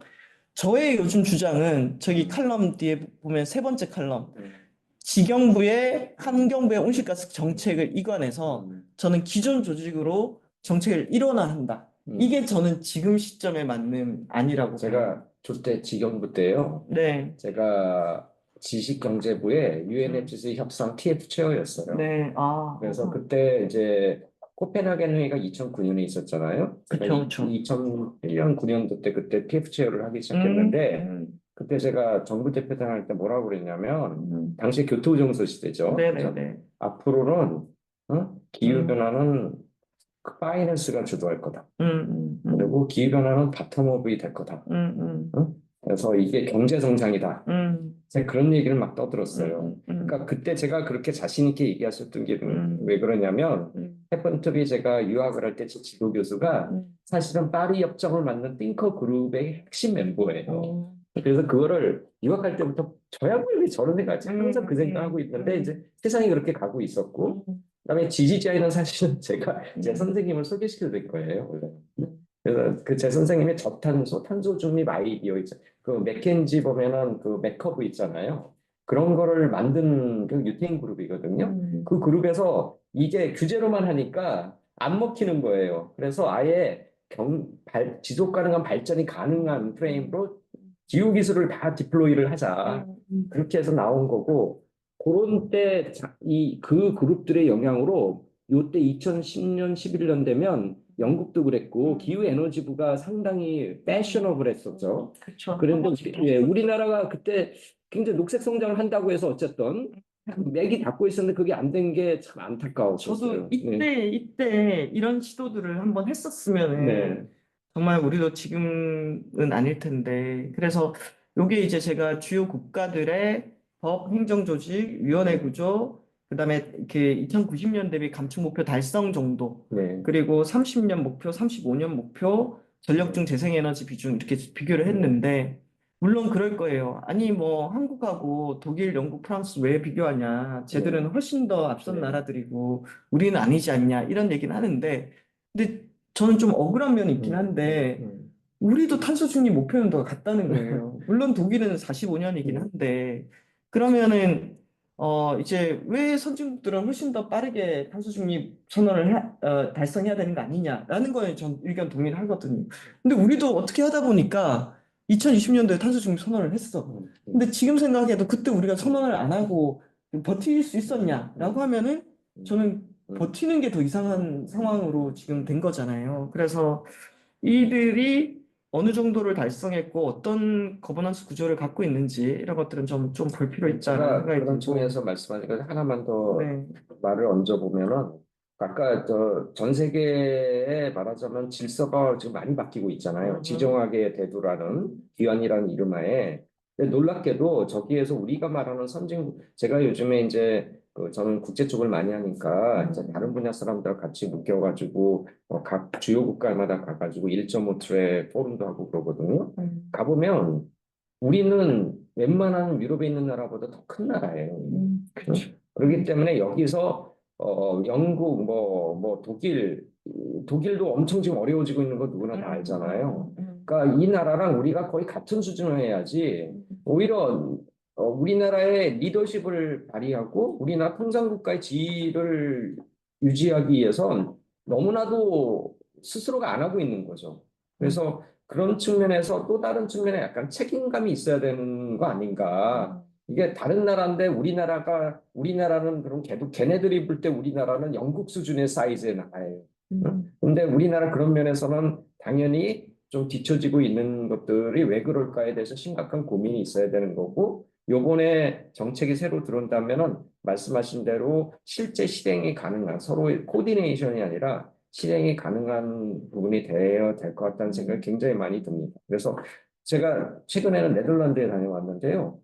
A: 저의 요즘 주장은 저기 칼럼 뒤에 보면 세 번째 칼럼
B: 음,
A: 지경부의 환경부의 온실가스 정책을 이관해서 저는 기존 조직으로 정책을 일원화한다.
B: 음.
A: 이게 저는 지금 시점에 맞는 안이라고 봐요.
B: 제가 조때 지경부 때요.
A: 네,
B: 제가 지식경제부의
A: 음,
B: UNFCC 협상 TF 체어였어요.
A: 네,
B: 그래서 그때 이제 코펜하겐 회의가 2009년에 있었잖아요. 제가
A: 그쵸, 그쵸.
B: 2001년 9년도 때 그때 TF 체어를 하기
A: 음,
B: 시작했는데
A: 음,
B: 그때 제가 정부 대표단 할 때 뭐라고 그랬냐면
A: 음.
B: 당시 교토정서 시대죠. 그죠?
A: 네네네.
B: 앞으로는
A: 음,
B: 기후변화는 그 파이낸스가 주도할 거다.
A: 음, 음,
B: 그리고 기후변화는 바텀업이 될 거다.
A: 음, 음,
B: 응? 그래서 이게 경제 성장이다.
A: 음,
B: 제가 그런 얘기를 막
A: 음,
B: 떠들었어요. 그러니까
A: 음,
B: 그때 제가 그렇게 자신 있게 얘기했었던 게 왜
A: 음,
B: 그러냐면
A: 음,
B: 해펀트비 제가 유학을 할 때 제 지도 교수가
A: 음,
B: 사실은 파리 협정을 만든 띵커 그룹의 핵심 멤버예요.
A: 음,
B: 그래서 그거를 유학할 때부터 저야 왜 저런 생각하지? 항상 그 생각하고
A: 음,
B: 있는데 이제 세상이 그렇게 가고 있었고 그다음에 지지자에는 사실은 제가 제 선생님을 소개시켜 줄 거예요. 원래. 그래서 그 제 선생님의 저탄소, 탄소 중립 아이디어 있죠. 그 맥켄지 보면은 그 맥커브 있잖아요. 그런 거를 만든 그 유태인 그룹이거든요. 그 그룹에서 이게 규제로만 하니까 안 먹히는 거예요. 그래서 아예 지속 가능한 발전이 가능한 프레임으로 기후 기술을 다 디플로이를 하자. 그렇게 해서 나온 거고, 그런 때, 그 그룹들의 영향으로, 요때 2010년, 11년 되면 영국도 그랬고, 기후에너지부가 상당히 패셔너블 했었죠.
A: 그쵸.
B: 그런데 우리나라가 그때 굉장히 녹색 성장을 한다고 해서 어쨌든 맥이 닿고 있었는데 그게 안 된 게 참
A: 저도
B: 안타까웠었어요. 네.
A: 이때 이런 시도들을 한번 했었으면은
B: 네.
A: 정말 우리도 지금은 아닐 텐데. 그래서 요게 이제 제가 주요 국가들의 법, 행정조직, 위원회
B: 네.
A: 구조, 그다음에 그 2090년 대비 감축 목표 달성 정도,
B: 네.
A: 그리고 30년 목표, 35년 목표, 전력 중 재생에너지 비중 이렇게 비교를 했는데 물론 그럴 거예요. 아니 뭐 한국하고 독일, 영국, 프랑스 왜 비교하냐?
B: 네.
A: 쟤들은 훨씬 더 앞선
B: 네.
A: 나라들이고 우리는 아니지 않냐? 이런 얘기는 하는데 근데 저는 좀 억울한 면이 있긴
B: 음,
A: 한데
B: 음,
A: 우리도 탄소 중립 목표는 더 같다는 거예요. 물론 독일은 45년이긴
B: 음.
A: 한데 그러면은 이제 왜 선진국들은 훨씬 더 빠르게 탄소 중립 선언을 달성해야 되는 거 아니냐라는 거에 전 의견 동의를 하거든요. 근데 우리도 어떻게 하다 보니까 2020년도에 탄소 중립 선언을 했어.
B: 음,
A: 근데
B: 음,
A: 지금 생각해도 그때 우리가 선언을 안 하고 버틸 수 있었냐라고
B: 음,
A: 하면은
B: 음,
A: 저는
B: 음.
A: 버티는 게 더 이상한 상황으로 지금 된 거잖아요. 그래서 이들이 어느 정도를 달성했고 어떤 거버넌스 구조를 갖고 있는지 이런 것들은 좀 볼 필요 있다라는
B: 제가
A: 생각이
B: 그런
A: 들고
B: 측면에서 말씀하니까 하나만 더
A: 네.
B: 말을 얹어보면은 아까 전 세계에 말하자면 질서가 지금 많이 바뀌고 있잖아요.
A: 음,
B: 지정학의 대두라는 기원이라는 이름하에. 근데 놀랍게도 저기에서 우리가 말하는 선진국, 제가 요즘에 이제 저는 국제 쪽을 많이 하니까 이제 다른 분야 사람들과 같이 묶여가지고 각 주요 국가마다 가가지고 1.5 트랙 포럼도 하고 그러거든요. 가보면 우리는 웬만한 유럽에 있는 나라보다 더 큰 나라예요.
A: 그렇죠.
B: 응? 그렇기 때문에 여기서 영국, 독일도 엄청 지금 어려워지고 있는 거 누구나 다 알잖아요. 그러니까 이 나라랑 우리가 거의 같은 수준을 해야지. 오히려 우리나라의 리더십을 발휘하고 우리나라 통상국가의 지위를 유지하기 위해선 너무나도 스스로가 안 하고 있는 거죠. 그래서 그런 측면에서 또 다른 측면에 약간 책임감이 있어야 되는 거 아닌가. 이게 다른 나라인데 우리나라는 그럼 걔네들이 볼 때 우리나라는 영국 수준의 사이즈의 나라예요. 응? 근데 우리나라 그런 면에서는 당연히 좀 뒤처지고 있는 것들이 왜 그럴까에 대해서 심각한 고민이 있어야 되는 거고, 요번에 정책이 새로 들어온다면은 말씀하신 대로 실제 실행이 가능한 서로의 코디네이션이 아니라 실행이 가능한 부분이 되어야 될 것 같다는 생각이 굉장히 많이 듭니다. 그래서 제가 최근에는 네덜란드에 다녀왔는데요.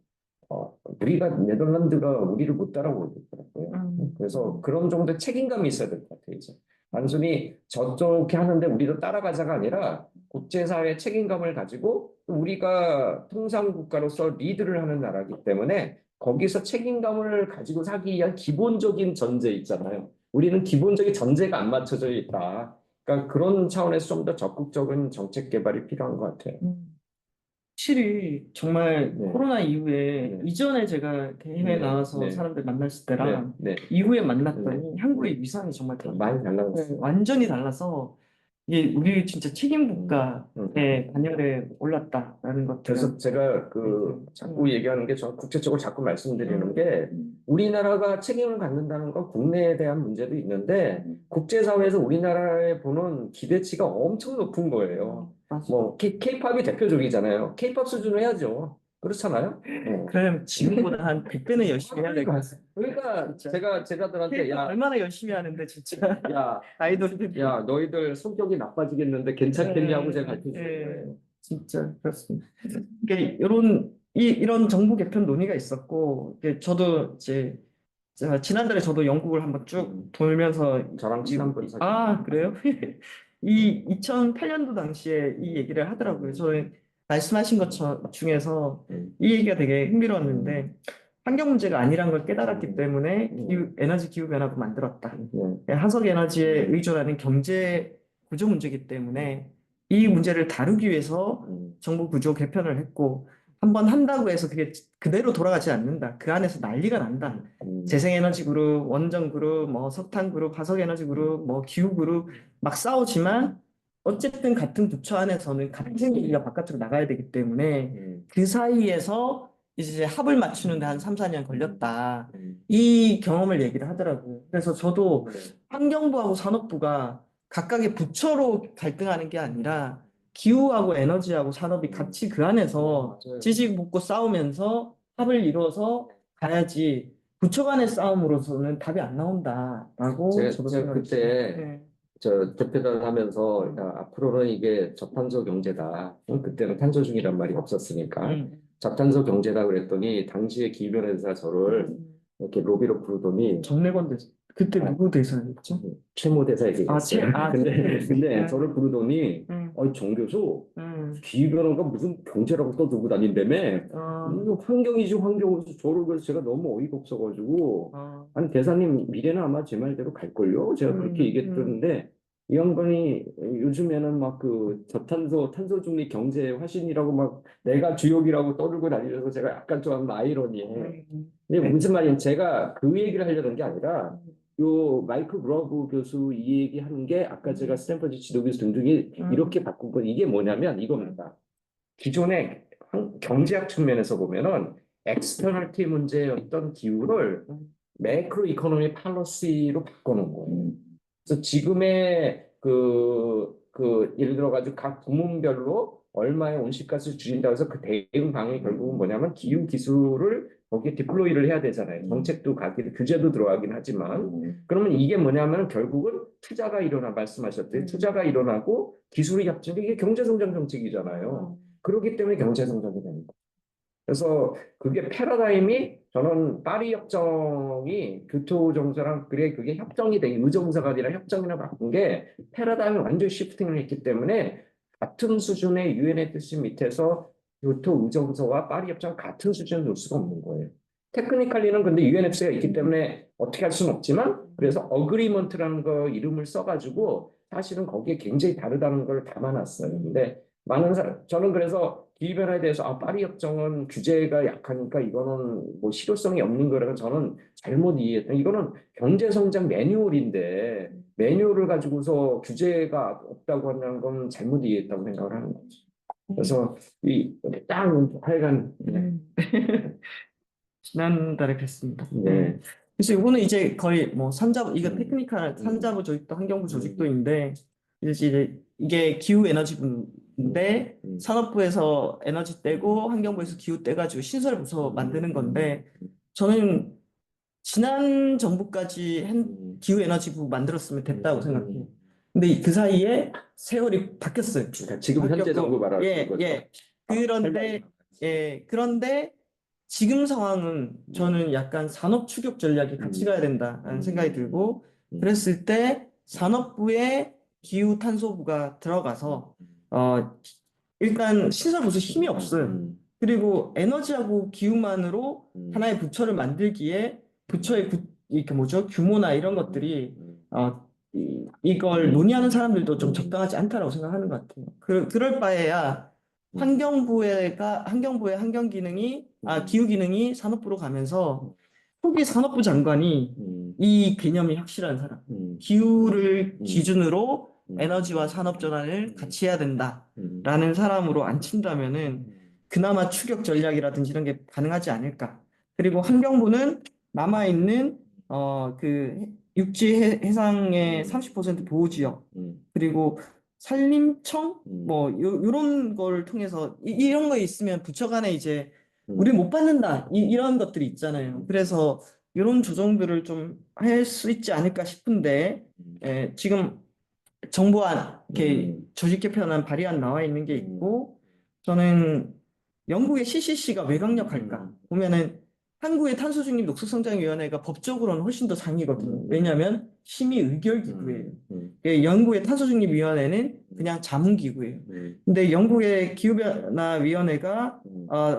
B: 우리가 네덜란드가 우리를 못 따라오고 있더라고요. 그래서 그런 정도의 책임감이 있어야 될 것 같아요, 이제. 단순히 저쪽이 하는데 우리도 따라가자가 아니라 국제사회의 책임감을 가지고 우리가 통상국가로서 리드를 하는 나라이기 때문에 거기서 책임감을 가지고 살기 위한 기본적인 전제 있잖아요. 우리는 기본적인 전제가 안 맞춰져 있다. 그러니까 그런 차원에서 좀 더 적극적인 정책 개발이 필요한 것 같아요.
A: 확실히 정말
B: 네.
A: 코로나 이후에
B: 네.
A: 이전에 제가 이렇게 해외
B: 네.
A: 나와서
B: 네.
A: 사람들 만났을
B: 네,
A: 때랑
B: 네,
A: 이후에 만났더니 한국의
B: 네.
A: 위상이 정말
B: 많이
A: 다르더라고요.
B: 달라졌어요.
A: 완전히 달라서 이게 우리 진짜 책임
B: 음.
A: 국가의 반열에 올랐다라는 것들은
B: 그래서 제가 자꾸 얘기하는 게 저 국제적으로 자꾸 말씀드리는 게 우리나라가 책임을 갖는다는 건 국내에 대한 문제도 있는데 국제사회에서 우리나라에 보는 기대치가 엄청 높은 거예요.
A: 맞아.
B: 뭐 K-팝이 대표적이잖아요. K-팝 수준으로 해야죠. 그렇잖아요.
A: 그럼 지금보다 한 100배는 열심히 해야 될 것 같아요.
B: 그러니까
A: 진짜.
B: 제가들한테
A: K-pop 얼마나 열심히 하는데 진짜
B: 야,
A: 아이돌들이
B: 너희들 성격이 나빠지겠는데 괜찮겠냐고 제가 가르쳐 주는
A: 예,
B: 거예요.
A: 진짜 그렇습니다. 이게 이런 정부 개편 논의가 있었고 이게 저도 이제 제가 지난달에 저도 영국을 한번 쭉 돌면서
B: 저랑 친한 분 사실.
A: 그래요? 이 2008년도 당시에 이 얘기를 하더라고요. 저는 말씀하신 것 중에서 이 얘기가 되게 흥미로웠는데 환경 문제가 아니란 걸 깨달았기 때문에 에너지 기후 변화도 만들었다. 화석 에너지에 의존하는 경제 구조 문제이기 때문에 이 문제를 다루기 위해서 정부 구조 개편을 했고 한번 한다고 해서 그게 그대로 돌아가지 않는다. 그 안에서 난리가 난다. 재생에너지 그룹, 원전 그룹, 뭐 석탄 그룹, 화석에너지 그룹, 뭐 기후 그룹 막 싸우지만 어쨌든 같은 부처 안에서는 같은 얘기가 바깥으로 나가야 되기 때문에 그 사이에서 이제 합을 맞추는데 한 3, 4년 걸렸다. 이 경험을 얘기를 하더라고요. 그래서 저도 환경부하고 산업부가 각각의 부처로 갈등하는 게 아니라 기후하고 에너지하고 산업이 같이 그 안에서
B: 맞아요.
A: 지지 붙고 싸우면서 합을 이뤄서 가야지 부처 간의 싸움으로서는 답이 안 나온다라고 저도
B: 제가
A: 생각을
B: 그때
A: 네.
B: 저 대표단 하면서 야, 앞으로는 이게 저탄소 경제다. 그때는 탄소 중이란 말이 없었으니까 저탄소 경제다 그랬더니 당시에 기변회사 저를 이렇게 로비로 부르더니
A: 정래건 대사 그때 누구 대사였죠?
B: 최모 대사 얘기했어요. 근데
A: 네.
B: 저를 부르더니 정 교수 기변호가 무슨 경제라고 떠들고 다닌다며 이거 환경이지 환경이지 저를 그래서 제가 너무 어이가 없어가지고 아니 대사님 미래는 아마 제 말대로 갈걸요? 제가 그렇게 얘기했는데 이 양반이 요즘에는 막 그 탄소 중립 경제 화신이라고 막 내가 주역이라고 떠들고 다니면서 제가 약간 좀 아이러니해. 근데 무슨 말이냐면 제가 그 얘기를 하려는 게 아니라 요 마이클 그로브 교수 이 얘기 하는 게 아까 제가 스탠퍼드 지도교수 등등이 이렇게 바꾼 건 이게 뭐냐면 이겁니다. 기존의 경제학 측면에서 보면은 엑스터널티 문제였던 기후를 매크로 이코노미 팔러시로 바꿔놓은 거예요. 그래서 지금의 예를 들어가지고 각 부문별로 얼마의 온실가스를 줄인다고 해서 그 대응 방향이 결국은 뭐냐면 기후 기술을 거기에 디플로이를 해야 되잖아요. 정책도 가기, 규제도 들어가긴 하지만. 그러면 이게 뭐냐면 결국은 투자가 말씀하셨듯이 투자가 일어나고 기술이 협진이 이게 경제성장 정책이잖아요. 그렇기 때문에 경제성장이 됩니다. 그래서 그게 패러다임이 저는 파리 협정이 교토 정서랑 그게 협정이 된 의정서가 아니라 협정이라 바꾼 게 패러다임이 완전 시프팅을 했기 때문에 같은 수준의 유엔의 뜻 밑에서 교토 의정서와 파리 협정 같은 수준을 놓을 수가 없는 거예요. 테크니컬리는 근데 UNFC가 있기 때문에 어떻게 할 수는 없지만 그래서 어그리먼트라는 거 이름을 써가지고 사실은 거기에 굉장히 다르다는 걸 담아놨어요. 근데 저는 그래서 기후변화에 대해서 파리 협정은 규제가 약하니까 이거는 뭐 실효성이 없는 거라고 저는 잘못 이해했던 이거는 경제성장 매뉴얼인데 매뉴얼을 가지고서 규제가 없다고 하는 건 잘못 이해했다고 생각을 하는 거죠. 그래서 딱 하여간
A: 지난달에 뵀습니다.
B: 네.
A: 그래서 이거는 이제 거의 뭐 이거 테크니컬 산자부 조직도 환경부 조직도인데 이제 이게 기후 에너지 떼는데 산업부에서 에너지 떼고 환경부에서 기후 떼가지고 신설 부서 만드는 건데 저는 지난 정부까지 기후에너지부 만들었으면 됐다고 생각해요. 근데 그 사이에 세월이 바뀌었어요.
B: 그러니까 지금 현재
A: 바뀌었고,
B: 정부 말하는
A: 예,
B: 거죠.
A: 예. 그런데, 그런데 지금 상황은 저는 약간 산업 추격 전략이 같이 가야 된다라는 생각이 들고, 그랬을 때 산업부에 기후 탄소부가 들어가서, 일단 신설부서 힘이 없어요. 그리고 에너지하고 기후만으로 하나의 부처를 만들기에 부처의 이렇게 뭐죠? 규모나 이런 것들이 이걸 논의하는 사람들도 좀 적당하지 않다라고 생각하는 것 같아요. 그럴 바에야 환경부의 환경 기능이 기후 기능이 산업부로 가면서 초기 산업부 장관이 이 개념이 확실한 사람, 기후를 기준으로 에너지와 산업 전환을 같이 해야 된다라는 사람으로 앉힌다면은 그나마 추격 전략이라든지 이런 게 가능하지 않을까. 그리고 환경부는 남아있는 그 육지 해상의 30% 보호 지역 그리고 산림청 뭐 요런 걸 통해서 이런 거 있으면 부처 간에 이제 우리 못 받는다 이런 것들이 있잖아요. 그래서 이런 조정들을 좀 할 수 있지 않을까 싶은데 지금 정부안 이렇게 조직 개편안 발의안 나와 있는 게 있고 저는 영국의 CCC가 왜 강력할까 보면은 한국의 탄소중립 녹색성장위원회가 법적으로는 훨씬 더 상위거든요. 왜냐하면 심의 의결기구예요. 영국의 탄소중립위원회는 그냥 자문기구예요. 근데 영국의 기후변화위원회가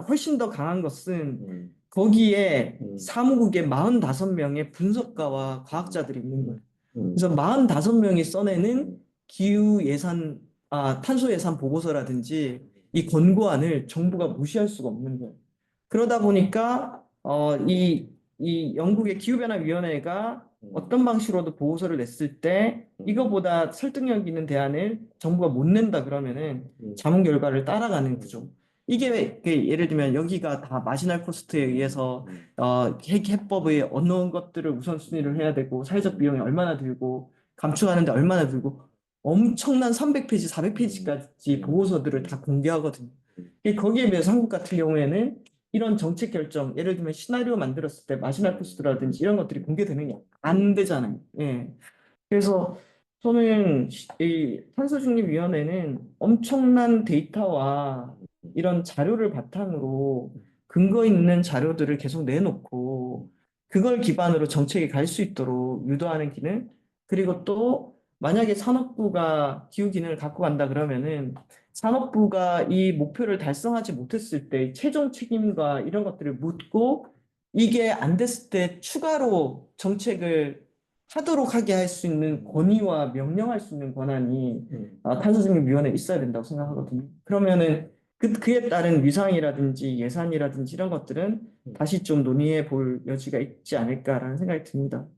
A: 훨씬 더 강한 것은 거기에 사무국에 45명의 분석가와 과학자들이 있는 거예요. 그래서 45명이 써내는 기후 예산, 탄소 예산 보고서라든지 이 권고안을 정부가 무시할 수가 없는 거예요. 그러다 보니까 이 영국의 기후변화위원회가 어떤 방식으로도 보고서를 냈을 때 이거보다 설득력 있는 대안을 정부가 못 낸다 그러면은 자문 결과를 따라가는 구조. 이게 예를 들면 여기가 다 마지널 코스트에 의해서 해법의 어느 것들을 우선순위를 해야 되고 사회적 비용이 얼마나 들고 감축하는데 얼마나 들고 엄청난 300페이지, 400페이지까지 보고서들을 다 공개하거든요. 거기에 비해서 한국 같은 경우에는 이런 정책 결정, 예를 들면 시나리오 만들었을 때 마지막 코스트라든지 이런 것들이 공개되는 게 안 되잖아요. 예. 그래서 저는 이 탄소중립위원회는 엄청난 데이터와 이런 자료를 바탕으로 근거 있는 자료들을 계속 내놓고 그걸 기반으로 정책이 갈 수 있도록 유도하는 기능, 그리고 또 만약에 산업부가 기후 기능을 갖고 간다 그러면은 산업부가 이 목표를 달성하지 못했을 때 최종 책임과 이런 것들을 묻고 이게 안 됐을 때 추가로 정책을 하도록 하게 할 수 있는 권위와 명령할 수 있는 권한이 탄소중립위원회에 있어야 된다고 생각하거든요. 그러면은 그에 따른 위상이라든지 예산이라든지 이런 것들은 다시 좀 논의해 볼 여지가 있지 않을까라는 생각이 듭니다.